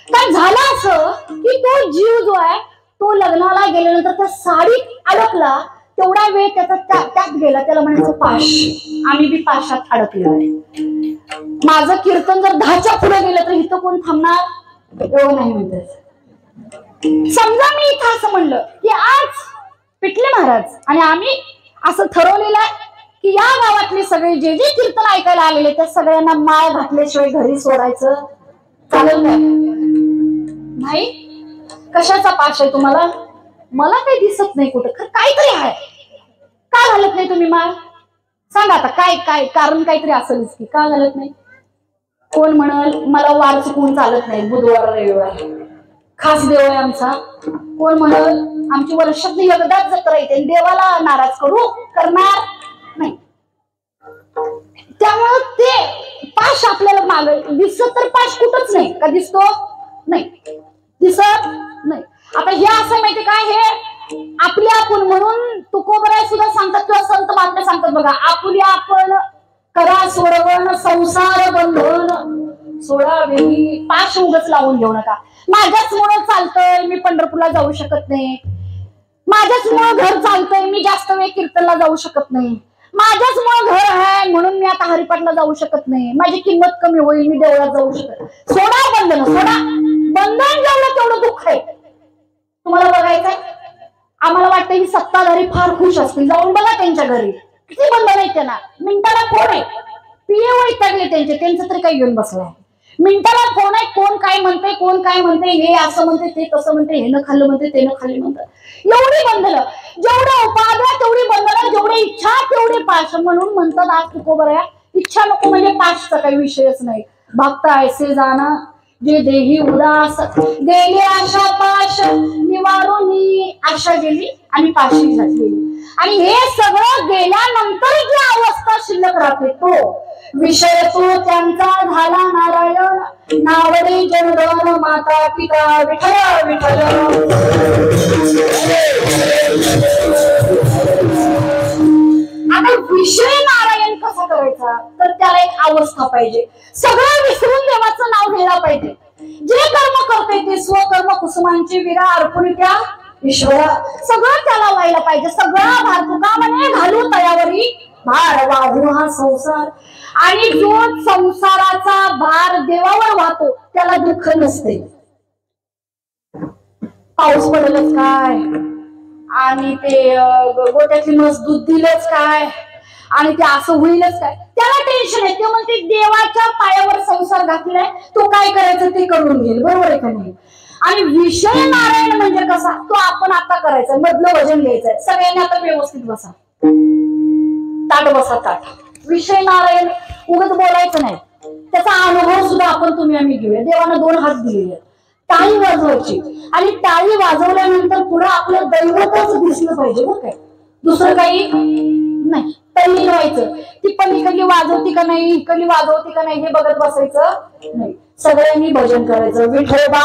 काय झालं असं की तो जीव जो आहे तो लग्नाला गेल्यानंतर त्या साडीत अडकला, तेवढा वेळ त्याचा त्यात गेला, त्याला म्हणायचं पाश. आम्ही बी पाशात अडकलेलो आहे. माझं कीर्तन जर 10च्या पुढे गेलं तर इथं कोण थांबणार, एवढं नाही म्हणतात. समजा मी इथं असं म्हणलं की आज पिटले महाराज, आणि आम्ही असं ठरवलेलं आहे की या गावातले सगळे जे जे कीर्तन ऐकायला आलेले त्या सगळ्यांना माळ घातल्याशिवाय घरी सोडायचं चालेल नाही. कशाचा पाश आहे तुम्हाला, मला काही दिसत नाही कुठं, काहीतरी आहे, काय घालत नाही तुम्ही माळ, सांगा आता काय काय कारण काहीतरी असेलच की का घालत नाही. कोण म्हणाल मला वार चुकवून चालत नाही, बुधवार रविवार खास देव आहे आमचा. कोण म्हणाल आमची वर्षातली एकदाच जत्रा येते, देवाला नाराज करणार नाही. त्यामुळं ते पाश आपल्याला माग दिसत तर पाश कुठंच नाही का, दिसतो नाही, दिसत नाही. आता हे असं माहिती काय, हे आपले आपण म्हणून तुकोबराय सुद्धा सांगतात किंवा संत महात्मे सांगतात बघा, आपली आपण करा सोडवण संसार बंधन सोडावेही. पाश उगच लावून घेऊ नका. माझ्याच मुळे चालतंय मी पंढरपूरला जाऊ शकत नाही, माझ्याच मुळे घर चालतंय मी जास्त वेळ कीर्तनला जाऊ शकत नाही, माझ्याच मुळे घर आहे म्हणून मी आता हरिपाठला जाऊ शकत नाही, माझी किंमत कमी होईल मी देवळात जाऊ शकत. सोडा बंधन, सोडा बंधन जेवढं तेवढं दुःख आहे. तुम्हाला बघायचंय, आम्हाला वाटतं ही सत्ताधारी फार खुश असतील, जाऊन बघा त्यांच्या घरी किती बंधन आहेत त्यांना. मिनिटाला फोन आहे, पिये वैतागले त्यांचं तरी काही घेऊन बसलाय. मिनिटाला फोन आहे, कोण काय म्हणते कोण काय म्हणते, हे असं म्हणते ते तसं म्हणते, हे न खाल्लं म्हणते ते न खाल्लं म्हणतात. एवढी बंधनं, जेवढं उपाध्या तेवढी बंधनं, जेवढी इच्छा तेवढे पाश. म्हणून म्हणतात आज तुकोबराया, इच्छा नको म्हणजे पाशचा काही विषयच नाही. भक्त ऐसे जाना जे देही उदास, गेली आशा पाश निवारून आशा गेली आणि पाशी गेली. आणि हे सगळं गेल्यानंतर जी अवस्था शिल्लक राहते तो विषय तो त्यांचा झाला नारायण, नावडे जनगण माता पिता विठ्ठल विठ्ठल. आता विषय नारायण कसा करायचा, तर त्याला एक अवस्था पाहिजे. सगळं विसरून देवाचं नाव घ्यायला पाहिजे. जे कर्म करते ते स्वकर्म कुसुमांची विरा अर्पण त्या ईश्वरा. सगळं त्याला व्हायला पाहिजे. सगळा भार तुका म्हणे घालू तयावरी भार वाहू हा संसार. आणि जो संसाराचा भार देवावर वाहतो त्याला दुःख नसते. पाऊस पडेलच काय, आणि ते गोट्यातली म्हस दूध दिलंच काय, आणि ते असं होईलच काय, त्याला टेन्शन आहे. ते म्हणते देवाच्या पायावर संसार घातलाय, तो काय करायचं ते करून घेईल. बरोबर आहे का नाही. आणि विषय नारायण म्हणजे कसा, तो आपण आता करायचा. मधलं वजन घ्यायचंय. सगळ्यांनी आता व्यवस्थित बसा, ताट बसा ताट. विषय नारायण उगाच बोलायचं नाही, त्याचा अनुभव सुद्धा आपण तुम्ही आम्ही घेऊया. देवानं 2 हात दिलेले, टाळी वाजवायची. आणि टाळी वाजवल्यानंतर पुढे आपलं दैवतच दिसलं पाहिजे. बरं काय, दुसरं काही नाही. तल्लीन व्हायचं, ती पलीकडली वाजवती का नाही, इकडली वाजवती का नाही हे बघत बसायचं नाही. सगळ्यांनी भजन करायचं. विठोबा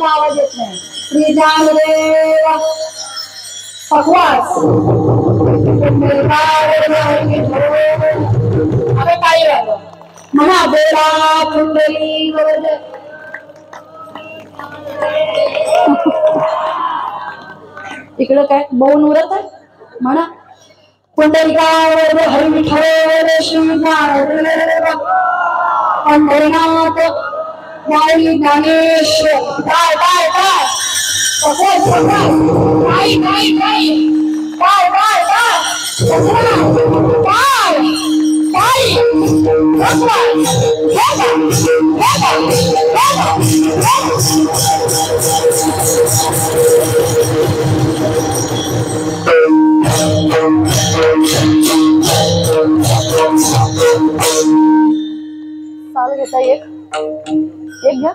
आवाज येत नाही. श्री ज्ञानदेव पकवास आता काय राहिलं म्हणा देवा कुंडली इकडं काय बहून उरत आहे म्हणा पुंडलिकावर हरी विठ्ठल श्री ज्ञानदेव पंढरीनाथ ज्ञानी ज्ञानेश्वर काय काय काय साल घेता एक घ्या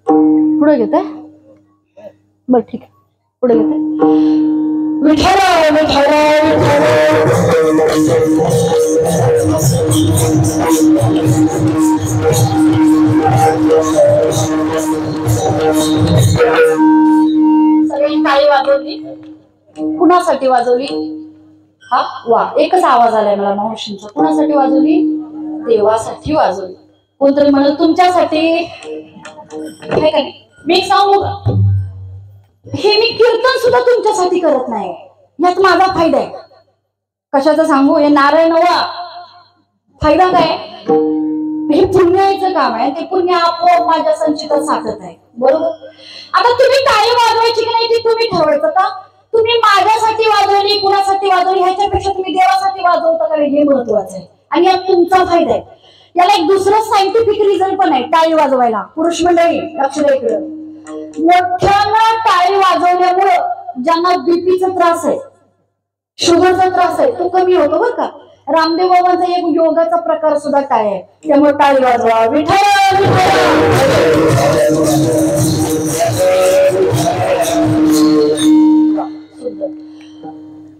पुढे घेताय बर ठीक आहे पुढे घेताय विठ्ठल विठ्ठल सगळी टाळी वाजवली कुणासाठी वाजवली हा वा एकच आवाज आलाय मला मावशींचा कुणासाठी वाजवली देवासाठी वाजवली कोणतरी म्हणलं तुमच्यासाठी काय काय मी सांगू का हे मी कीर्तन सुद्धा तुमच्यासाठी करत नाही यात माझा फायदा आहे कशाचा सांगू हे नारायण वा फायदा काय हे पुण्याचं काम आहे ते पुण्य आपोआप माझ्या संचितात साठत आहे बरोबर आता तुम्ही टाळी वाजवायची की नाही ती तुम्ही ठरवायचं का तुम्ही माझ्यासाठी वाजवली कुणासाठी वाजवली ह्याच्यापेक्षा तुम्ही देवासाठी वाजवता का हे महत्वाचं आहे आणि यात तुमचा फायदा आहे याला एक दुसरं सायंटिफिक रिझन पण आहे टाळी वाजवायला पुरुष मंडळी लक्ष द्या इकडं मोठ्यानं टाळी वाजवल्यामुळं ज्यांना बीपीचा त्रास आहे शुगरचा त्रास आहे तो कमी होतो बरं का रामदेव बाबांचा एक योगाचा प्रकार सुद्धा टाळी आहे त्यामुळे टाळी वाजवा विठ्ठल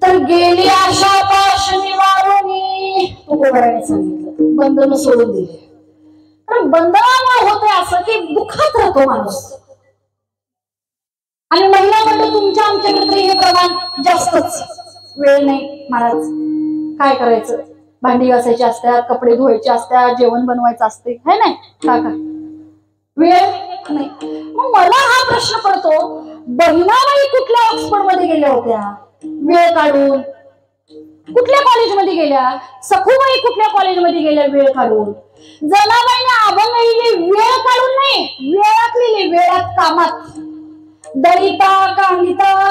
तर गेली आशा पाश निवारुनी तुकोबाराने सांगितलं बंधन सोडून दिले कारण बंधनामुळे होते असं की दुःखात राहतो माणूस आणि महिलांमध्ये तुमच्या आमच्याकडे हे प्रमाण जास्तच वेळ नाही महाराज काय करायचं भांडी घासायची असतात कपडे धुवायचे असतात जेवण बनवायचं असते है नाही काका वेळ नाही मग मला हा प्रश्न पडतो बहिणाबाई कुठल्या ऑक्सफोर्ड मध्ये गेल्या होत्या वेळ काढून कुठल्या कॉलेजमध्ये गेल्या सखूबाई कुठल्या कॉलेजमध्ये गेल्या वेळ काढून जनाबाईने अभंगाईने वेळ काढून नाही वेळात लिहिली वेळात कामात दळिता कांडिता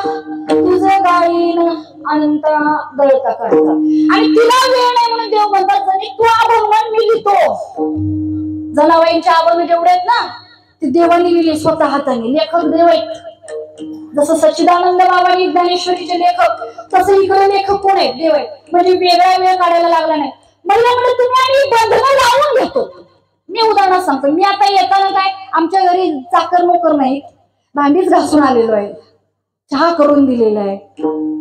तुझं गाईन अनंता दळता काढता आणि तिला वेळ नाही म्हणून देव म्हणतात तू अभंग मी लिहितो जनाबाईंचे अभंग जेवढे आहेत ना ते देवानी लिहिले स्वतः हाताने लेखक देव आहेत जसं सच्चिदानंद बाबांनी ज्ञानेश्वरीचे लेखक तसं इकडे लेखक कोण आहेत देव आहेत म्हणजे वेगळा वेळ काढायला लागला नाही मला म्हणलं तुम्ही आणि बंधनं लावून घेतो मी उदाहरण सांगतो मी आता येताना काय आमच्या घरी चाकर नोकर नाही भांडीच घासून आलेलो आहे चहा करून दिलेला आहे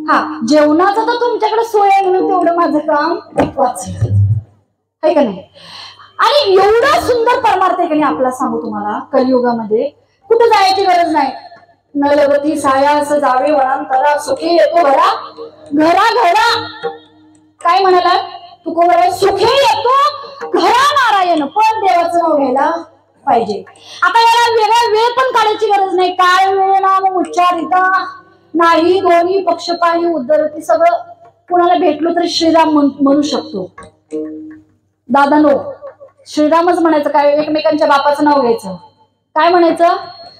हा जेवणाचं तर तुमच्याकडे सोय आहे म्हणून तेवढं माझं काम वाचलं आहे का नाही आणि एवढा सुंदर परमार्थ आहे का नाही आपला सांगू तुम्हाला कलियुगामध्ये कुठे जायची गरज नाही न लगती सायास जावे वळांतरा सुखी येतो घरा घरा घरा काय म्हणाला तुकोबरा सुखी येतो घरा नारायण पण देवाचं नाव घ्यायला पाहिजे आता याला वेगळा वेळ पण काढायची गरज नाही काय वेळ नाम उच्चारिता नाही दोन्ही पक्षपाही उद्धरती सगळं कुणाला भेटलो तरी श्रीराम म्हणू शकतो दादानो श्रीरामच म्हणायचं काय एकमेकांच्या बापाचं नाव घ्यायचं काय म्हणायचं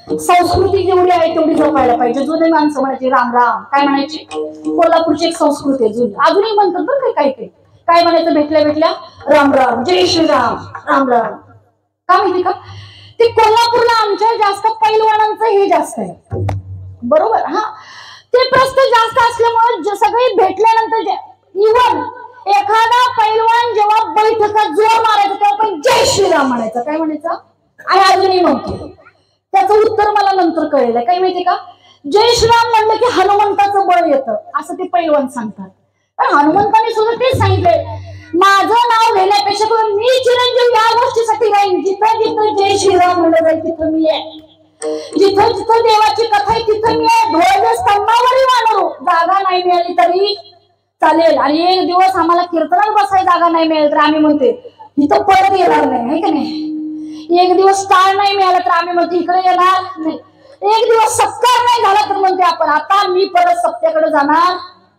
संस्कृती जेवढी आहे तेवढी जपायला पाहिजे जुने माणसं म्हणायची राम राम काय म्हणायची कोल्हापूरची एक संस्कृती आहे जुनी अजूनही म्हणतात बरं काय काय काय म्हणायचं भेटल्या भेटल्या राम राम जय श्रीराम राम राम का माहिती का ते कोल्हापूरला आमच्या जास्त पैलवानांचं हे जास्त आहे बरोबर हा ते प्रस्त जास्त असल्यामुळे सगळे भेटल्यानंतर इव्हन एखादा पैलवान जेव्हा बैठका जोर मारायचा तेव्हा पण जय श्रीराम म्हणायचं काय म्हणायचं आणि अजूनही म्हणतो त्याचं उत्तर मला नंतर कळेल काय माहिती का जय श्रीराम म्हणलं की हनुमंताचं बळ येतं असं ते पैलवान सांगतात. पण हनुमंताने सुद्धा तेच सांगितलंय, माझं नाव घेण्यापेक्षा मी चिरंजीव या गोष्टीसाठी राहीन, जिथं जिथं जय श्रीराम म्हणलं जाईल तिथं मी आहे, जिथं जिथं देवाची कथा आहे तिथं मी आहे. ध्वजस्तंभावरही वानरू, जागा नाही मिळाली तरी चालेल. आणि एक दिवस आम्हाला कीर्तनात बसायला जागा नाही मिळाली तर आम्ही म्हणते इथं परत येणार नाही, का नाही. एक दिवस टाळ नाही मिळाला तर आम्ही म्हणतो इकडे येणार नाही. एक दिवस सत्कार नाही झाला तर म्हणते आपण आता मी परत सत्याकडे जाणार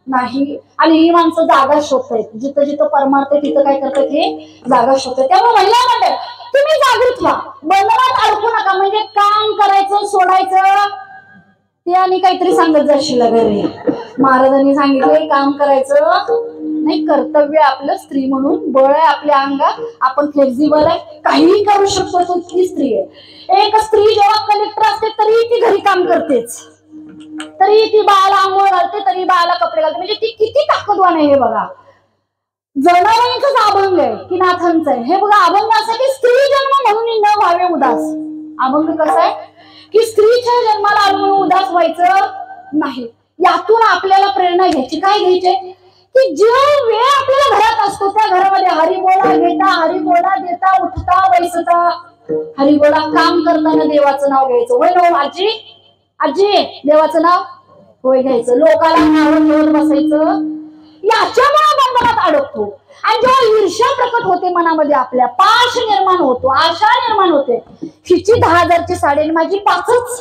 नाही. आणि ही माणसं जागा शोधतायत, जिथं जिथं परमार्थ तिथं काय करतात हे जागा शोधतात. त्यामुळे महिला मंडळ तुम्ही जागृत व्हा, बंधनात अडकू नका. म्हणजे काम करायचं सोडायचं ते आणि काहीतरी सांगत जाशील घरी. महाराजांनी सांगितले काम करायचं नाही, कर्तव्य आपलं स्त्री म्हणून बळ आहे आपल्या अंगात, आपण फ्लेक्झिबल आहे, काहीही करू शकतो. तो ती स्त्री आहे. एक स्त्री जेव्हा कलेक्टर असते तरी ती घरी काम करतेच, तरी ती बाळाला आंघोळ घालते, तरी बाळाला कपडे घालते. म्हणजे ती किती ताकदवान आहे हे बघा. जनावरांचंच अभंग आहे की नाथांचं आहे हे बघा. अभंग असं की स्त्री जन्म म्हणून न व्हावे उदास. अभंग कसं आहे की स्त्रीच्या जन्माला आलो उदास व्हायचं नाही. यातून आपल्याला प्रेरणा घ्यायची. काय घ्यायची की जो वेळ आपल्याला घरात असतो त्या घरामध्ये हरिबोला घेता, हरिबोला देता, उठता बैसता, हरिबोला काम करताना देवाचं नाव घ्यायचं. होय ना आजी, आजी देवाचं नाव होय घ्यायचं. लोकाला नाव घेऊन बसायचं. याच्यामुळे बंधनात अडकतो. आणि जेव्हा ईर्ष्या प्रकट होते मनामध्ये आपल्या, पाश निर्माण होतो, आशा निर्माण होते. हिची 10,000ची साडी आणि माझी 5च,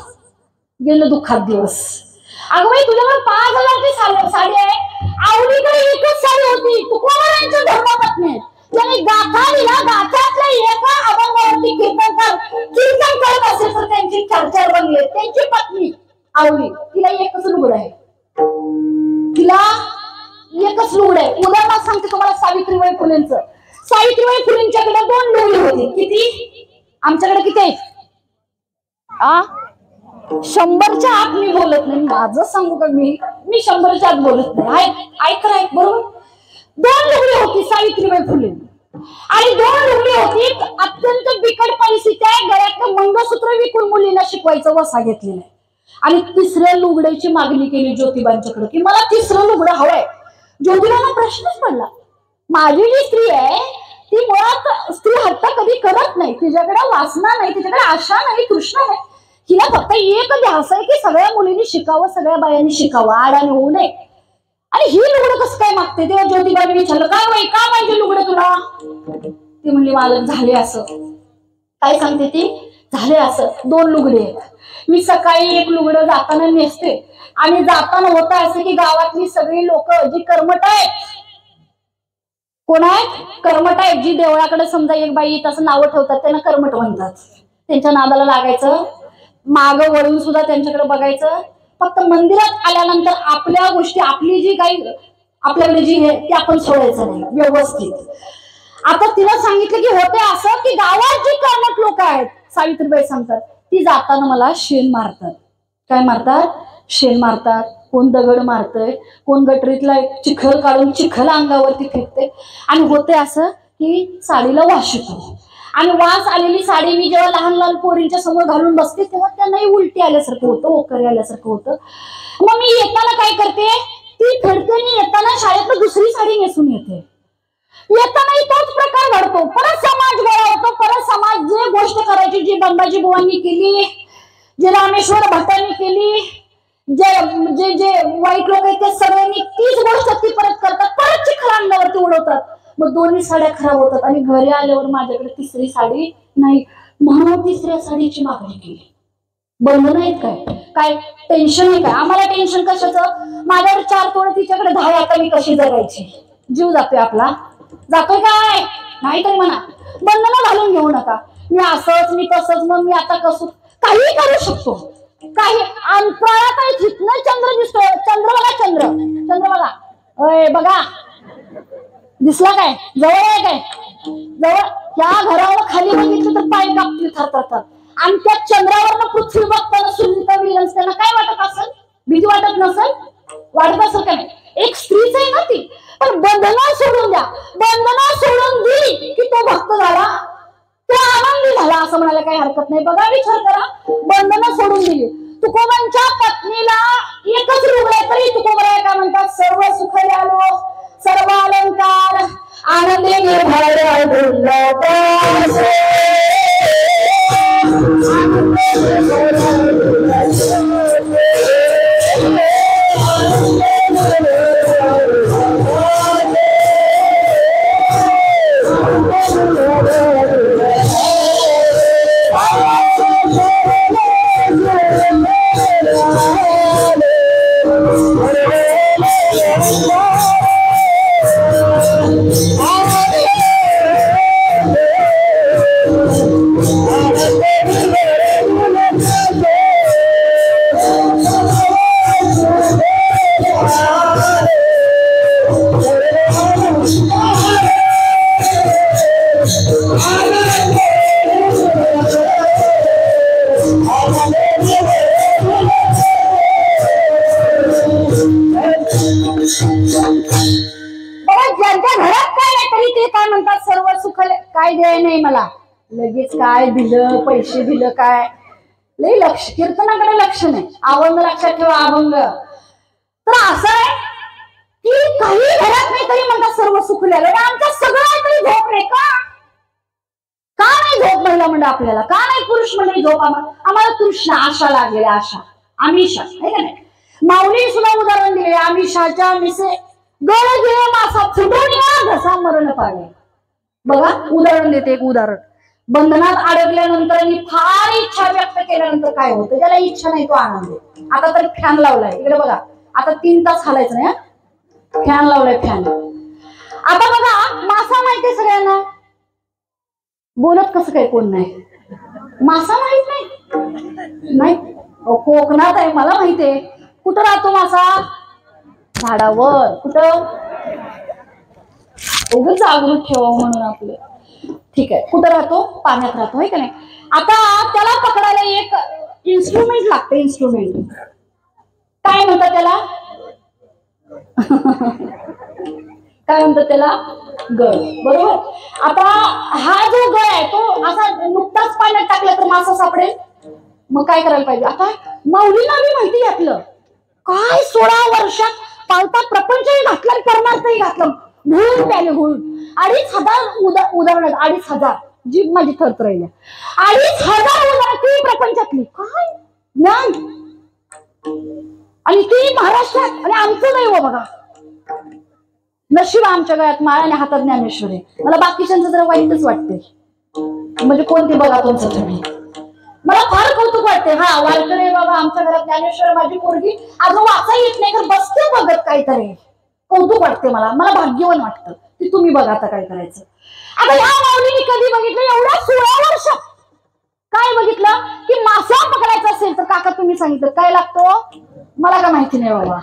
गेलं दुःखात दिवस. अगं बाई तुझ्याकडे 5,000ची साडी आहे, आवडीकडे एकच साडी होती. तुकोबारायांच्या धर्मपत्नी त्यांनी गाथा दिला, गाथ्यातल्या एका अभंगावरती कीर्तन करत असेल तर त्यांची 4-4 बंगले. त्यांची पत्नी आवडी, तिला एकच लुगड आहे, तिला एकच लुगड आहे. उदाहरणार्थ सांगते तुम्हाला सावित्रीबाई फुलेंचं. सावित्रीबाई फुलेंच्याकडे 2 लुगडे होते. किती? आमच्याकडे किती आहेत? 100च्या आत मी बोलत नाही. माझं सांगू का मी 100च्या आत बोलत नाही. ऐक बरोबर. 2 लुगडी होती सावित्रीबाई फुले आणि 2 लुगडी होती. अत्यंत बिकट परिस्थिती आहे, गळ्यातलं मंगळसूत्र विकून मुलींना शिकवायचं वसा घेतलेला आहे. आणि 3ऱ्या लुगड्याची मागणी केली ज्योतिबांच्याकडे की मला 3रं लुगडं हवंय. ज्योतिबांना प्रश्नच पडला, माझी जी स्त्री आहे ती मुळात स्त्री हट्ट कधी करत नाही, तिच्याकडे वासना नाही, तिच्याकडे आशा नाही, तृष्णा नाही. हिला फक्त एक ध्यास आहे की सगळ्या मुलींनी शिकावं, सगळ्या बायांनी शिकावं, आडाने होऊ नये. आणि ही लुगडं कसं काय मागते? तेव्हा ज्योतिबाने विचारलं, काय बाई का पाहिजे लुगडं तुला? ती म्हणली मालक झाले असं. काय सांगते ती? झाले असं 2 लुगडे आहेत. मी सकाळी एक लुगडं जाताना नेसते आणि जाताना होतं असं की गावातली सगळी लोक जी कर्मठ आहेत, कोण आहेत? कर्मठ आहेत. जी देवळाकडे समजा एक बाई तसं नावं ठेवतात त्यांना कर्मठ म्हणतात. त्यांच्या नादाला लागायचं, मागं वळून सुद्धा त्यांच्याकडे बघायचं. फक्त मंदिरात आल्यानंतर आपल्या गोष्टी, आपली जी काही आपल्याकडे जी आहे ती आपण सोडायचं नाही व्यवस्थित. आता तिला सांगितलं की होते असं की गावात जी कर्मठ लोक आहेत, सावित्रीबाई सांगतात, ती जाताना मला शेण मारतात. काय मारतात? शेण मारतात. कोण दगड मारतय, कोण गटरीतला चिखल काढून चिखल अंगावरती फेकते. आणि होते असं की साडीला वास येतो. आणि वास आलेली साडी मी जेव्हा लहान लहान पोरींच्या समोर घालून बसते तेव्हा त्यांनाही उलटी आल्यासारखं होतं, ओकरी आल्यासारखं होतं. मग मी येताना काय करते, ती फेडते आणि येताना शाळेत 2री साडी नेसून येते. येतानाही तोच प्रकार घडतो. परत समाज गोळा होतो. परत समाज जे गोष्ट करायची जी बंबाजी बुवांनी केली, जे रामेश्वर भट्टांनी केली, जे जे वाईट लोक आहेत ते सगळ्यांनी तीच गोष्ट ती परत करतात. परत चिखल अंगावरती उडवतात. मग 2ही साड्या खराब होतात. आणि घरी आल्यावर माझ्याकडे 3री साडी नाही, म्हणून 3ऱ्या साडीची मागणी केली. बंधन आहेत काय टेन्शन आहे काय? आम्हाला टेन्शन कशाचं? माझ्याकडे 4 तोळे, तिच्याकडे 10. आता मी कशी जगायची? जीव जातोय आपला, जातोय काय? नाही तरी म्हणा बंधनं घालून घेऊ नका. मी असंच, मी तसंच, मग मी आता कसं काही करू शकतो. काही अंतराळात आहे, जिथनं चंद्र दिसतोय, चंद्र बघा, अय बघा, दिसला काय? जवळ आहे काय? जवळ. या घरावर खाली बघितलं तर पाय कापतील थरथरतात. आणि त्या चंद्रावरनं पृथ्वी बघताना सुनीता विल्यम्स त्यांना काय वाटत असेल? भीती वाटत नसेल? वाटत असेल का नाही? एक स्त्रीच आहे ना ती. पण बंधनं सोडून द्या, बंधनं सोडून दिली की तो भक्त झाला, तो आनंदी झाला असं म्हणायला काही हरकत नाही. बघा, विचार करा, बंधनं सोडून दिली, तुकोबांच्या पत्नीला एकच रुग्ण तरी तुकोबराय काय म्हणतात, सर्व सुख आलो सर्व अलंकार आनंदी निर्भय डुलतासे नाही मला लगेच काय दिलं पैसे दिलं काय लई लक्ष कीर्तनाकडे लक्ष नाही. अभंग लक्षात ठेवा, अभंग तर असं आहे की काही घरात नाही तरी म्हणतात सर्व सुख लिहिलं. आमचं सगळं तरी झोप नाही का नाही झोप महिला मंडळ आपल्याला का नाही पुरुष मंडळी झोप आम्हाला तृष्णा आशा लागलेल्या आशा आमिषा आहे का नाही. माऊली सुद्धा उदाहरण दिले आमिषाच्या मिसे गळ गिळे मासा फुटून घसा मरण पावे. बघा उदाहरण देते एक उदाहरण. बंधनात अडकल्यानंतर आणि फार इच्छा व्यक्त केल्यानंतर काय होतं, ज्याला इच्छा नाही तो आनंद. आता तर फॅन लावलाय इकडे बघा, आता 3 तास हालायचं नाही, फॅन लावलाय फॅन. आता बघा मासा माहितीये सगळ्यांना, बोलत कसं काय कोण नाही, मासा माहित नाही कोकणात आहे मला माहितीये. कुठं राहतो मासा, झाडावर. कुठं उगाच जागृत ठेवावं म्हणून आपलं, ठीक आहे. कुठं राहतो, पाण्यात राहतो आहे का नाही. आता त्याला पकडायला एक इन्स्ट्रुमेंट लागतं. इन्स्ट्रुमेंट काय म्हणतात त्याला, काय म्हणतात त्याला, गळ. बरोबर. आता हा जो गळ आहे तो असा नुकताच पाण्यात टाकला तर मासा सापडेल. मग काय करायला पाहिजे. आता माऊलींना मी माहिती घातलं काय 16 वर्षात पालता प्रपंचही घातला परमार्थही घातलं. घुळून प्याले घुळून 2500 उदाहरण 2500 जीभ माझी थरथरली. 2500 उदाहरण ती प्रपंचातली काय ज्ञान आणि ती महाराष्ट्रात. आणि आमचं दैव बघा, नशीब आमच्या गळ्यात माळाने हातात ज्ञानेश्वरी. मला बाकीच्यांचं जरा वाईटच वाटते, म्हणजे कोणती बघा तुमचं तुम्ही. मला फार कौतुक वाटते. हा वारकरी बाबा आमच्या घरात ज्ञानेश्वर माझी पोरगी अजून वाचा येत नाही तर बसते बघत काहीतरी. कौतुक वाटते मला भाग्यवान वाटतं की तुम्ही बघा आता काय करायचं. आता ह्या माऊलीने कधी बघितलं एवढ्या 16 वर्षात काय बघितलं की मासा पकडायचा असेल तर काका तुम्ही सांगितलं काय लागतो, मला काय माहिती नाही बाबा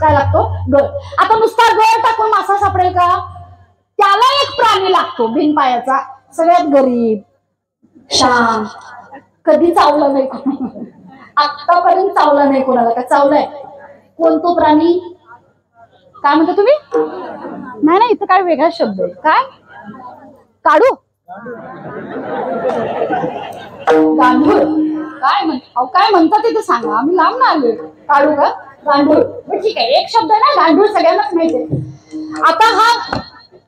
काय लागतो, गळ. आता नुसता गळ टाकून मासा सापडेल का, त्याला एक प्राणी लागतो बिनपायाचा, सगळ्यात गरीब शांत, कधी चावला नाही आतापर्यंत चावला नाही कोणाला. का चावलाय कोण तो प्राणी, काय म्हणता तुम्ही, नाही इथं काय वेगळा शब्द आहे, काय काढू गांडूळ काय म्हणतात तिथे सांगा, आम्ही लांब ना आलोय. काढू का गांडूळ, ठीक आहे एक शब्द आहे ना गांडूळ सगळ्यांनाच माहितीये. आता हा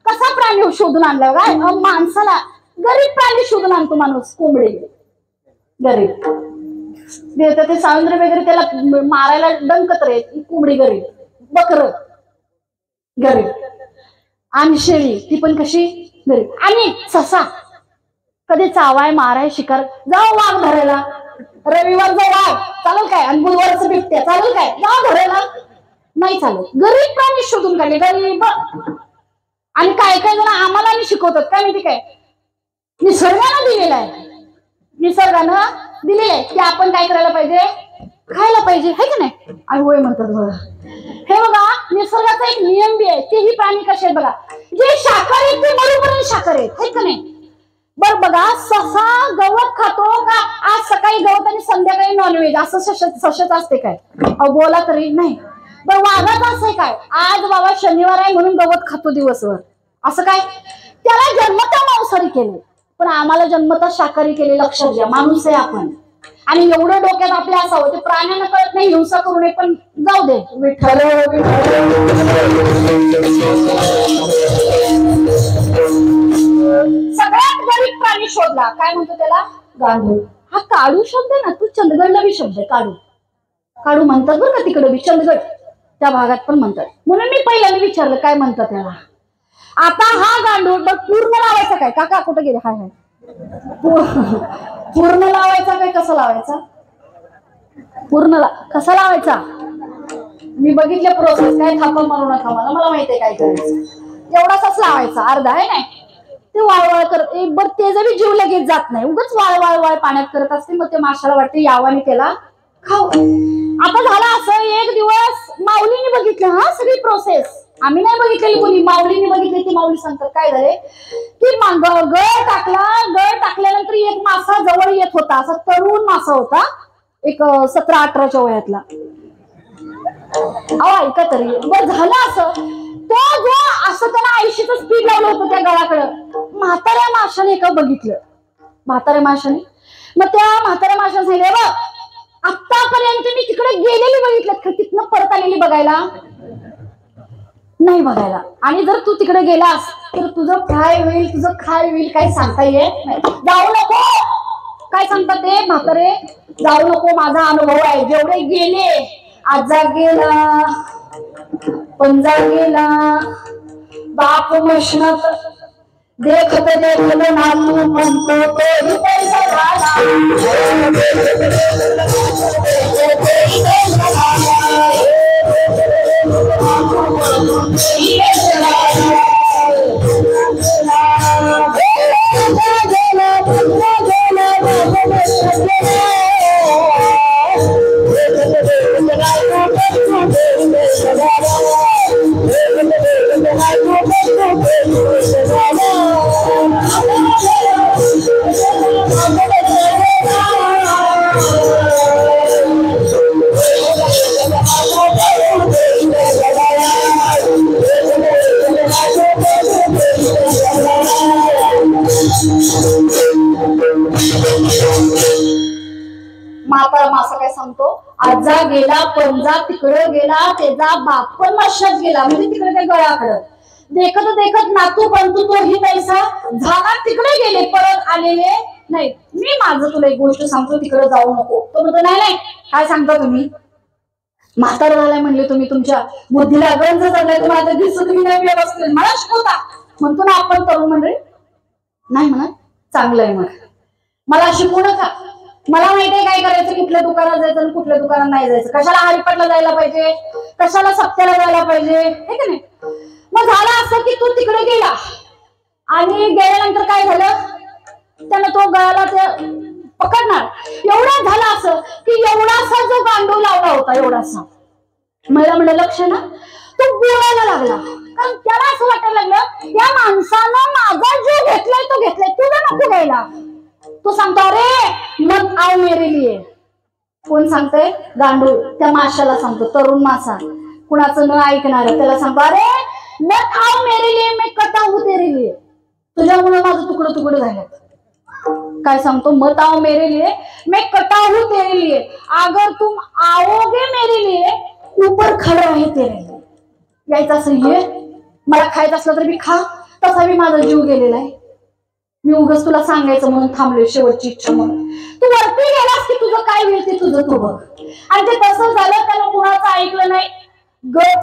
कसा प्राणी शोधून आणला काय, माणसाला गरीब प्राणी शोधून आणतो माणूस. कोंबडी गरीब देत ते सावंद्र वगैरे त्याला मारायला डंकत रे, कोंबडी गरीब, बकर गरीब, आणि शेळी ती पण कशी गरीब, आणि ससा कधी चावाय माराय शिकार. जाऊ वाघ धरायला, रविवार जाऊ वाघ चालेल काय, आणि बुधवारचं बिबट्या चालेल काय, जाऊ धरायला नाही चालत. गरीब प्राणी शोधून काढले गरीब. आणि काय काय जण आम्हाला शिकवतात काय माहिती काय, निसर्गानं दिलेला आहे, निसर्गानं दिलेलं आहे की आपण काय करायला पाहिजे, खायला पाहिजे है की नाही. आणि होय म्हणतात बघा, हे बघा निसर्गाचा एक नियम बी आहे. तेही प्राणी कसे आहेत बघा, जे शाकाहारी आहेत ते मरूपर्यंत शाकाहारी आहेत है का नाही. बर बघा ससा गवत खातो का, आज सकाळी गवत आणि संध्याकाळी नॉनव्हेज असं सशत असते काय, बोला तरी नाही. बर वाघाचं असं काय, आज बाबा शनिवार आहे म्हणून गवत खातो दिवसभर, असं काय. त्याला जन्मता मांसाहारी केले पण आम्हाला जन्मता शाकाहारी केले. लक्षात घ्या माणूस आहे आपण. आणि एवढं डोक्यात आपल्या असावं ते प्राण्यांना कळत नाही, हिंसा करू नये, पण जाऊ दे. विठ्ठल सगळ्यात गरीब प्राणी शोधला, काय म्हणतो त्याला? गांडूळ. हा काळू शब्द आहे ना, तू चंदगडला बी शब्द आहे काळू. काळू म्हणतात बरं का तिकडे बी, चंदगड त्या भागात पण म्हणतात. म्हणून मी पहिल्यांदा विचारलं काय म्हणतात त्याला. आता हा गांडूळ पूर्ण लावायचा काय? काका कुठे गेले? हाय हाय. पूर्ण लावायचा काय कसा लावायचा? पूर्ण कसा लावायचा? मी बघितले प्रोसेस, काय थापा मारू नका मला, मला माहितीये काय करायचं. एवढाच लावायचा, अर्धा आहे नाही ते वाळवाळ करत बर, ते जरी जीव लगेच जात नाही, उगाच वाळ पाण्यात करत असते. मग ते माशाला वाटते यावाने त्याला खाऊ. आता झालं असं, एक दिवस माऊलीने बघितलं हा सगळी प्रोसेस, आम्ही नाही बघितलेली कोणी, माऊलीने बघितली. ती माऊली सांगतात काय झाले की गळ टाकला, गळ टाकल्यानंतर एक मासा जवळ येत होता, असा तरुण मासा होता, एक 17-18च्या वयातला. ऐका तरी. बरं झालं असं, तो जो असं त्याला 80चं स्पीड लावलं होतं त्या गळाकडं, म्हाताऱ्या माशाने एका बघितलं, म्हाताऱ्या माशाने. मग त्या म्हाताऱ्या माशाने सांगितलं बघ, आतापर्यंत मी तिकडे गेलेली बघितलं, तिथनं परत आलेली बघायला नाही बघायला. आणि जर तू तिकडे गेलास तर तुझं फ्राय होईल, तुझं खाय होईल, काही सांगता येत नाही. जाऊ नको. काय सांगतात ते म्हातारे? जाऊ नको, माझा अनुभव आहे. जेवढे गेले, आजा गेला, पंजा गेला, बाप मशनात देखत देखत नातू म्हणतो तोही पैसा झाला. म्हातारा मासा काय सांगतो? आजा गेला, पंजा तिकडे गेला, त्याचा बाप पण माशात गेला, म्हणजे तिकडे त्या गळाकडं. देखत देखत नातू पंतू तोही पैसा झाला, तिकडे गेले, परत आलेले नाही. मी माझं तुला एक गोष्ट सांगतो, तिकडे जाऊ नको. तो म्हणतो नाही नाही, काय सांगता तुम्ही? म्हातारा झालाय म्हणले तुम्ही, तुमच्या बुद्धीला गंज झालाय, तुम्हाला दिसत तुम्ही नाही व्यवस्थित, मला शिकवता. म्हणतो ना आपण तरुण मंडळी, नाही म्हणा चांगलं आहे, मग मला शिकवू नका, मला माहितीये काय करायचं, कुठल्या दुकानात जायचं आणि कुठल्या दुकानात नाही जायचं, कशाला हरिपाठला जायला पाहिजे, कशाला सप्त्याला जायला पाहिजे, हे का नाही. मग झालं असं की तू तिकडे गेला आणि गेल्यानंतर काय झालं, त्यानं तो गळाला ते पकडणार. एवढा झाला असं की एवढासा जो गांडूळ लावला होता, एवढासा, मला म्हणलं लक्ष ना, तो बोलायला लागला. कारण त्याला असं वाटायला लागलं या माणसानं माझा जीव घेतलाय, तो घेतलाय, तुला नको घ्यायला. तो सांगतो अरे मत आओ मेरे लिए. कोण सांगतोय? गांडूळ त्या माशाला सांगतो, तरुण मासा, कुणाचं न ऐकणार, त्याला सांगतो अरे मत आओ मेरे लिए, मैं कटा हूं तेरे लिए, तुझ्यामुळे माझं तुकडं तुकडं झालं. काय सांगतो? मत आओ मेरे लिए, मैं कटा हूं तेरे लिए, अगर तुम आओगे मेरे लिए ऊपर खड़ा आहे तेरे लिए. यायचं असं ये, मला खायचं असलं तर मी खा, तसा मी माझा जीव गेलेला आहे. मी उगाच तुला सांगायचं म्हणून थांबले, शेवटची इच्छा म्हणून. तू वरती गेलास की तुझं काय होईल ते तुझं तू बघ. आणि ते तसं झालं, त्याला कुणाचं ऐकलं नाही,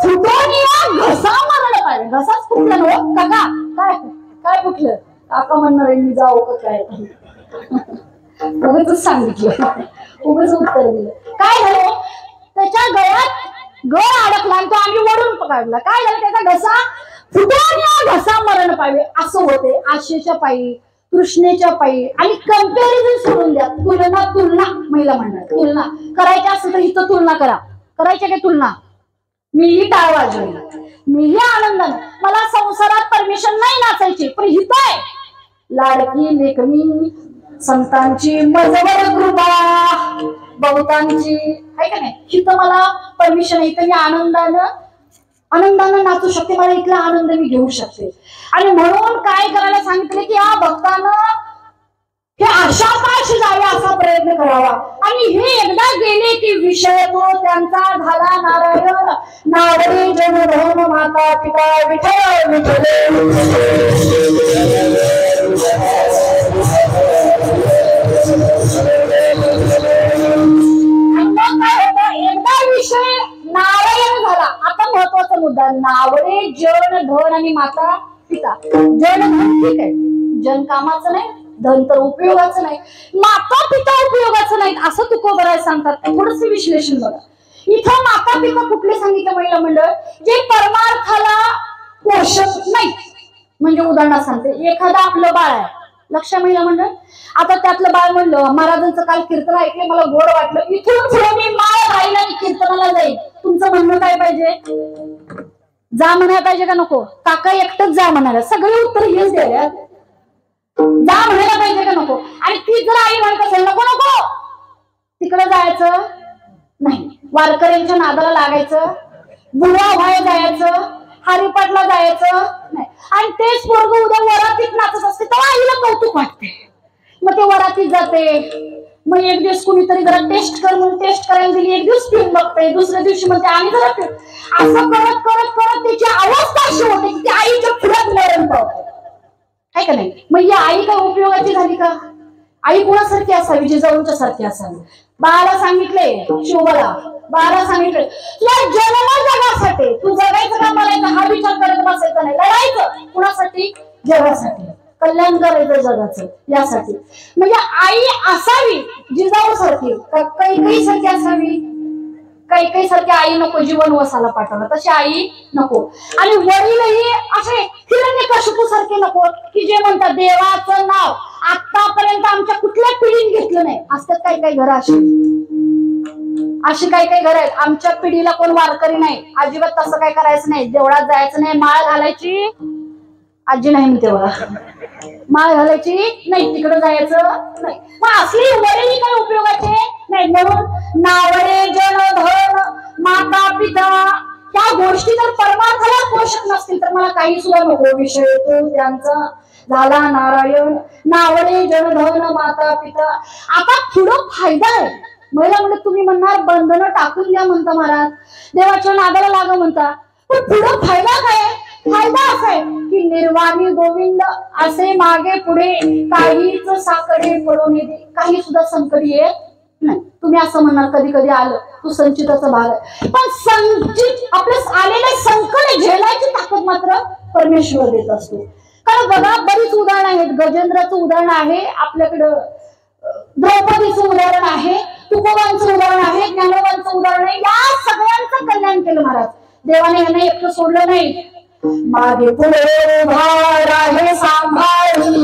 फुटून या घसा मारायला पाहिजे. घसाच फुटला ना काका, काय काय फुटलं? काका म्हणणार आहे मी जाऊ का काय? उगाच सांगितलं, उगाच उत्तर दिलं. काय झालं? त्याच्या गळ्यात गळ अडकला आणि तो आम्ही वडून पकडला. काय झालं? त्याचा घसा फुटून या घसा मरण पाहिजे असं होते. आशेच्या पायी, कृष्णेच्या पायी. आणि कंपॅरिझन सोडून द्या, तुलना, तुलना महिला म्हणणार, तुलना करायची असेल तर इथं तुलना करा. करायच्या काय तुलना? मीही टाळ वाजवेल, मीही आनंदाने, मला संसारात परमिशन नाही नाचायची, पण हित आहे लाडकी लेखनी संतांची मजवर कृपा बहुतांची, आहे का नाही, हित मला परमिशन आहे, इथं मी आनंदानं नाचू शकते, मला इथला आनंद मी घेऊ शकते. आणि म्हणून काय करायला सांगितले की या भक्तानं हे आशापाश जावे असा प्रयत्न करावा आणि हे एकदा गेले की विषय तो त्यांचा झाला नारायण नावरे जनधन माता पिता विठ्ठल विठ्ठल एकदा विषय नारायण झाला. आता महत्वाचा मुद्दा नावरे जन धन आणि माता पिता. जन धन ठीक आहे, जन कामाचं नाही, धन तर उपयोगाचं नाही, माता पिता उपयोगाचं नाही असं तुकोबराय सांगतात. थोडस विश्लेषण बघा. इथं माता पिता कुठले सांगितलं महिला मंडळ? जे परमार्थाला पोषक नाही. म्हणजे उदाहरण सांगते, एखादं आपलं बाळ आहे, लक्ष महिला मंडळ. आता त्यातलं बाळ म्हणलं महाराजांचं काल कीर्तन ऐकले मला गोड वाटलं, इथून पुढे मी माळ घाईन आणि कीर्तनाला जाईल. तुमचं म्हणणं काय पाहिजे? जा म्हणायला पाहिजे का नको? काका एकटंच जा म्हणायला, सगळे उत्तर हेच द्यायला. जा म्हणायला पाहिजे का नको? आणि ती जर आई म्हणत असेल नको नको तिकडे जायचं नाही, वारकऱ्यांच्या नादाला लागायचं, बुवा व्हायला जायचं, हरिपाठला जायचं नाही. आणि तेच पोरग उद्या वरातीत नाचत असते तेव्हा आईला कौतुक वाटते. मग ते वरातीत जाते, मग एक दिवस कुणीतरी जरा टेस्ट कर म्हणून टेस्ट करायला दिली, एक दिवस पिऊन बघते, दुसऱ्या दिवशी म्हणते आणि जरा पिऊन. असं करत करत करत त्याची अवस्था अशी होते की ती आईच्या पुढ्यात मरण पावते, आहे का नाही? मग ही आई काय उपयोगाची झाली का? आई कुणासारखी असावी? जिजाऊच्या सारखी असावी. बाळाला सांगितले, शिवबाला बाळाला सांगितले तुला जन्म जगासाठी, तू जगायचं का मरायचं हा विचार करत बसायचा नाही, लढायचं कुणासाठी? जगासाठी, कल्याण करायचं जगाचं, यासाठी. म्हणजे आई असावी जिजाऊ सारखी, कैकेयी सारखी असावी. कैकेयी सारखी आई नको, जीवन वसाला पाठवलं तशी आई नको. आणि वडीलही असे हिरण्यकशिपू सारखे नको की जे म्हणतात देवाचं नाव आतापर्यंत आमच्या कुठल्या पिढीने घेतलं नाही. असतात काही काही घर अशी काही काही घर आहेत, आमच्या पिढीला कोण वारकरी नाही, अजिबात तसं काय करायचं नाही, देवळात जायचं नाही, माळ घालायची आजी नाही मी तेव्हा, माळ घालायची नाही, तिकडे जायचं नाही. मग असली वडील काय उपयोगाचे नाही. म्हणून नावरे जन धन माता पिता त्या गोष्टी जर परमार्थाला पोषक नसतील तर मला काही सुद्धा नको. विषय तो त्यांचा झाला नारायण नावरे जन धन माता पिता. आता पुढं फायदा आहे. महिला म्हणजे तुम्ही म्हणणार बंधनं टाकून द्या म्हणता महाराज, देवाच्या नादाला लागा म्हणता, पण पुढं फायदा काय? फायदा असा आहे की निर्वाणी गोविंद असे मागे पुढे काहीच साकडे पडून येते, काही सुद्धा संकट येत नाही. तुम्ही असं म्हणणार कधी कधी आलं तू संचिताचा भाग आहे, पण संचित आपल्या आलेले संकट झेलायची ताकद मात्र परमेश्वर देत असतो. कारण बघा बरीच उदाहरण आहेत. गजेंद्राचं उदाहरण आहे आपल्याकडं, द्रौपदीचं उदाहरण आहे, तुकोबांचं उदाहरण आहे, ज्ञानोबांचं उदाहरण आहे. या सगळ्यांचं कल्याण केलं महाराज. देवाने यांना एकटं सोडलं नाही. मागे पुढे उभा राहे सांभाळी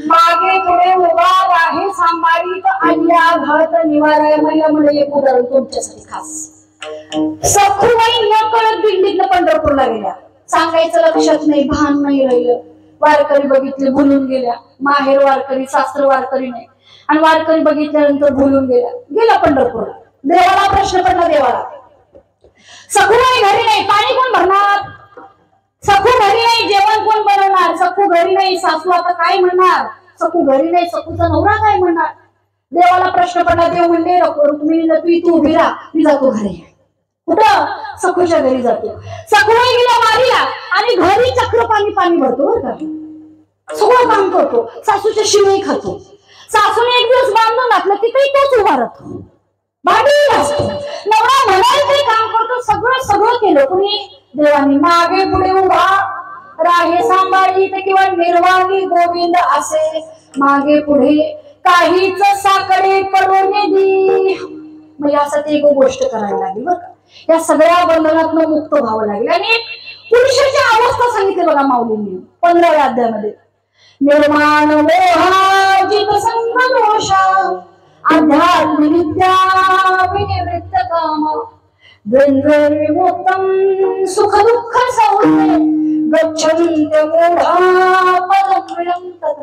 मागे पुढे उभा राहे सांभाळी आल्या घात निवाराय. महिला म्हणजे एक उदाहरण तुमच्यासाठी खास. सखूबाई न कळत दिंडीतनं पंढरपूरला गेल्या, सांगायचं लक्षात नाही, भान नाही राहिलं. वारकरी बघितले भुलून गेल्या, माहेर वारकरी सासर वारकरी नाही, आणि वारकरी बघितल्यानंतर भुलून गेला पंढरपूरला. देवाला प्रश्न पडला, देवाला सखूबाई घरी नाही, पाणी कोण भरणार? सखू घरी नाही, जेवण कोण बनवणार? सखू घरी नाही, सासू आता काय म्हणणार? सखू घरी नाही, सखूचा नवरा काय म्हणणार? देवाला प्रश्न पडला. देव म्हणले रुक्मिणीला तू इथं उभी राहा, मी जातो घरी. कुठं? सखूच्या घरी जातो. सखूबाई गेल्या वारीला आणि घरी चक्र पाणी पाणी भरतो बरं का, सगळं काम करतो, सासूच्या शिवाई खातो. सासूने एक दिवस बांधून घातलं तिथेही तोच उभा राहतो, भांडी घासतो, नवरा म्हणाल ते काम करतो, सगळं सगळं केलं. कुणी? देवानी. मागे पुढे उभा राहे सांभाळी किंवा निर्वाणी गोविंद असे मागे पुढे काहीच साकडे पडून दी. मग यासाठी एक गोष्ट करायला लागली बरं का. या सगळ्या बंधनातून मुक्त व्हावं लागेल. आणि पुरुषाची अवस्था सांगितली बघा माऊलींनी 15व्या अध्यायामध्ये. निर्माण मोहाजित संगदोषा आध्यात्म विद्या विनिवृत्त काम द्वंद्व विमुक्तं सुख दुःख सौम्य गच्छन्त्य मूढा पदं तत्.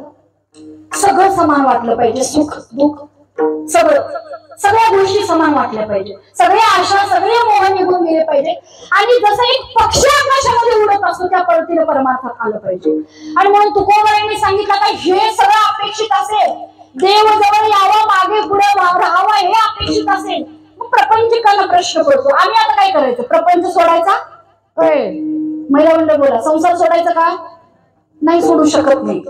सगळं समान वाटलं पाहिजे. सुख दुःख सगळ्या गोष्टी समान वाटल्या पाहिजे. सगळ्या आशा सगळे मोह निघून गेले पाहिजे. आणि जसं एक पक्षी आकाशामध्ये उडत असतो त्या पद्धतीने परमार्थात आलं पाहिजे. आणि म्हणून तुकोबारायांनी सांगितलं का हे सगळं अपेक्षित असेल, देव जवळ यावं, मागे पुढे राहावं हे अपेक्षित असेल, मग प्रपंचिकांना प्रश्न पडतो आम्ही आता काय करायचं? प्रपंच सोडायचा? महिला मंडळ बोला, संसार सोडायचा का? नाही, सोडू शकत नाही.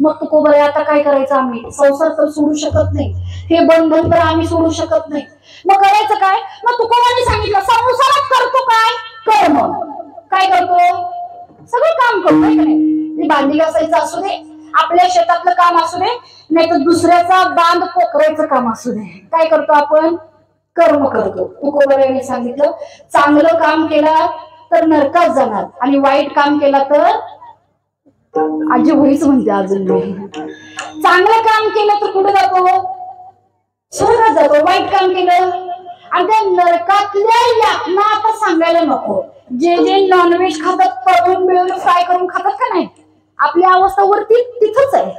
मग तुकोबाई आता काय करायचं? आम्ही संसार तर सोडू शकत नाही, हे बंधन तर आम्ही सोडू शकत नाही, मग करायचं काय? मग तुकोबांनी सांगितलं संसारात करतो काय? कर्म. काय करतो? सगळं काम करतो. नाही, भांडी घासायचं असू दे, आपल्या शेतातलं काम असू दे, नाही तर दुसऱ्याचा बांध पोखरायचं काम असू दे, काय करतो आपण? कर्म करतो. तुकोबांनी सांगितलं चांगलं काम केलं तर नरकात जाणार आणि वाईट काम केला तर आजी होईच म्हणते अजून नाही. चांगलं काम केलं तर कुठे जातो? स्वर्गात जातो. वाईट काम केलं आणि त्या नरकातल्या यातना आता सांगायला नको. जे जे नॉनव्हेज खातात, तळून बिळून फ्राय करून खातात का नाही, आपली अवस्था वरती तिथंच आहे.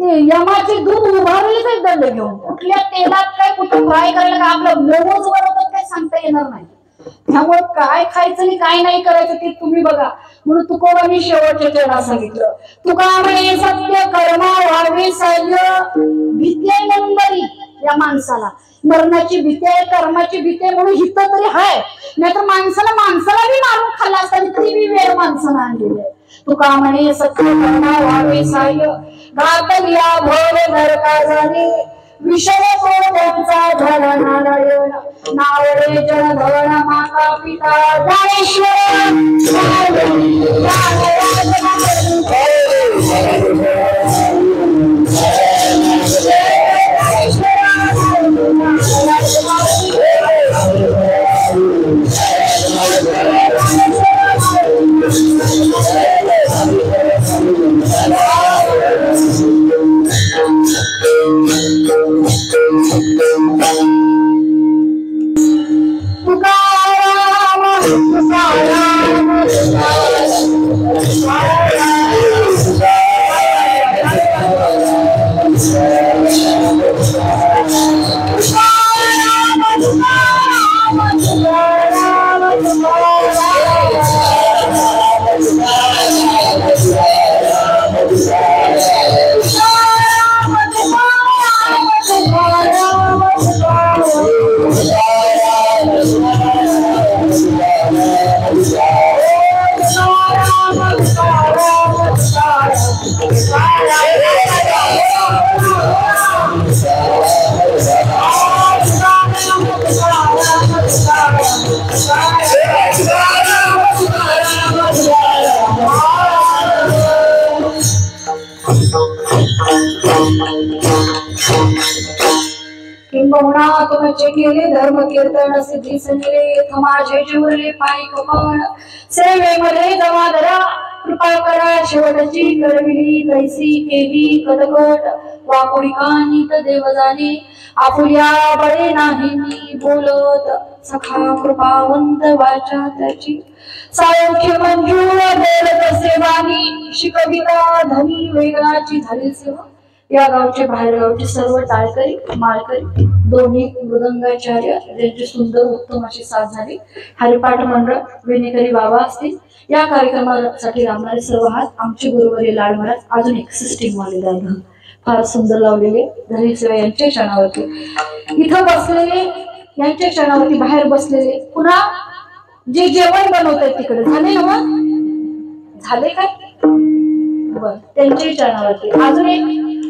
ते यमाचे दूध उभारलेच आहे दंड घेऊन. कुठल्या तेलात काय कुठं फ्राय करायला का आपलं मोमोज बनवतात काय सांगता येणार नाही. त्यामुळे काय खायचं आणि काय नाही करायचं ते तुम्ही बघा. म्हणून तुकोबांनी शेवटच्या चरणात सांगितलं तुका म्हणे सत्य कर्मा व्हावे सह्य. भीती आहे नंबरी या माणसाला, मरणाची भीती आहे, कर्माची भीती आहे, म्हणून हित तरी हाय. नाहीतर माणसाला बी मारून खाल्ला असता तरी बी वेळ माणसानं आणलेली आहे. तुका म्हणे सत्य कर्मा व्हावे सह्य घातल्या भव नरका जाणे विषय त्यांचा धन नारायण नावडे जनधन माता पिता ज्ञानेश्वर. किंबहुना तुमचे केले धर्म कीर्तन सिद्धी संजले माझे जीवले पायी कमन सेवेमध्ये जमा धरा कृपा करा शेवटची करविली कैसी केली कदकट वाकुळिकांनी तर देव जाणे आपुल्या बळे नाही मी बोलत सखा कृपावंत वाचा त्याची सायुख्य मंजूर बोलत सेवानी शिकविता धनी वेगळाची झाली सेवा. या गावचे बाहेरगावचे सर्व टाळकरी माळकरी दोन्ही मृदंगाचार्य यांची सुंदर उत्तम अशी साथ झाली. हरिपाठ मंडळ विनेकरी बाबा असतील. या कार्यक्रमासाठी लावणारे सर्व हात आमचे गुरुवर्य लाड महाराज अजून एक सिस्टीम वालेले आहे, फार सुंदर लावलेले धनी सेवा यांच्या क्षणावरती इथं बसलेले, यांच्या क्षणावरती बाहेर बसलेले, पुन्हा जे जेवण बनवतात तिकडे झाले ना मग झाले काय बर त्यांच्या चरणावरती अजून एक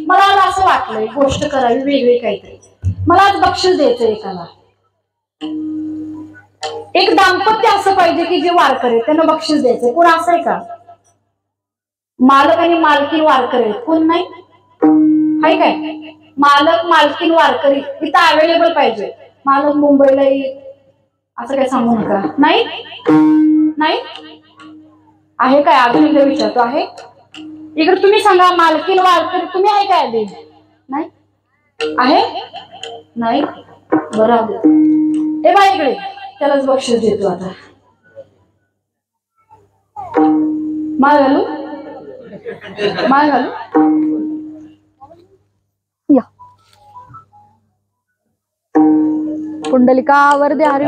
मला असं वाटलंय गोष्ट करावी वेगळी काहीतरी. मला आज बक्षीस द्यायचं एकाला. एक दाम्पत्य असं पाहिजे की जे वारकरी त्यांना बक्षीस द्यायचंय. कोण असं आहे का? मालक आणि मालकीन वारकरी कोण नाही आहे काय? मालक मालकीन वारकरी इथं अवेलेबल पाहिजे. मालक मुंबईला येईल असं काय सांगू नका. नाही नाही आहे काय? अजून एकदा विचारतो आहे. इकडे तुम्ही सांगा, मालकीन वारकरी तुम्ही आहे काय? आधी नाही आहे. नाही बरं. ए बाई इकडे, त्यालाच बक्षीस देतो आता. माळ घालू माळ घालू या. पुंडलिका वरदे हरी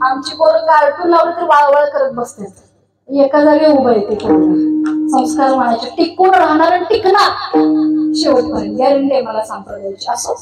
आमची पोरं कार्टून लावलं तर वाळवळ करत बसते. एका जागी उभं येते. संस्कार म्हणायचे टिकून राहणार टिकणार शेवटपर्यंत गॅरंटी मला सांगता द्यायची. असं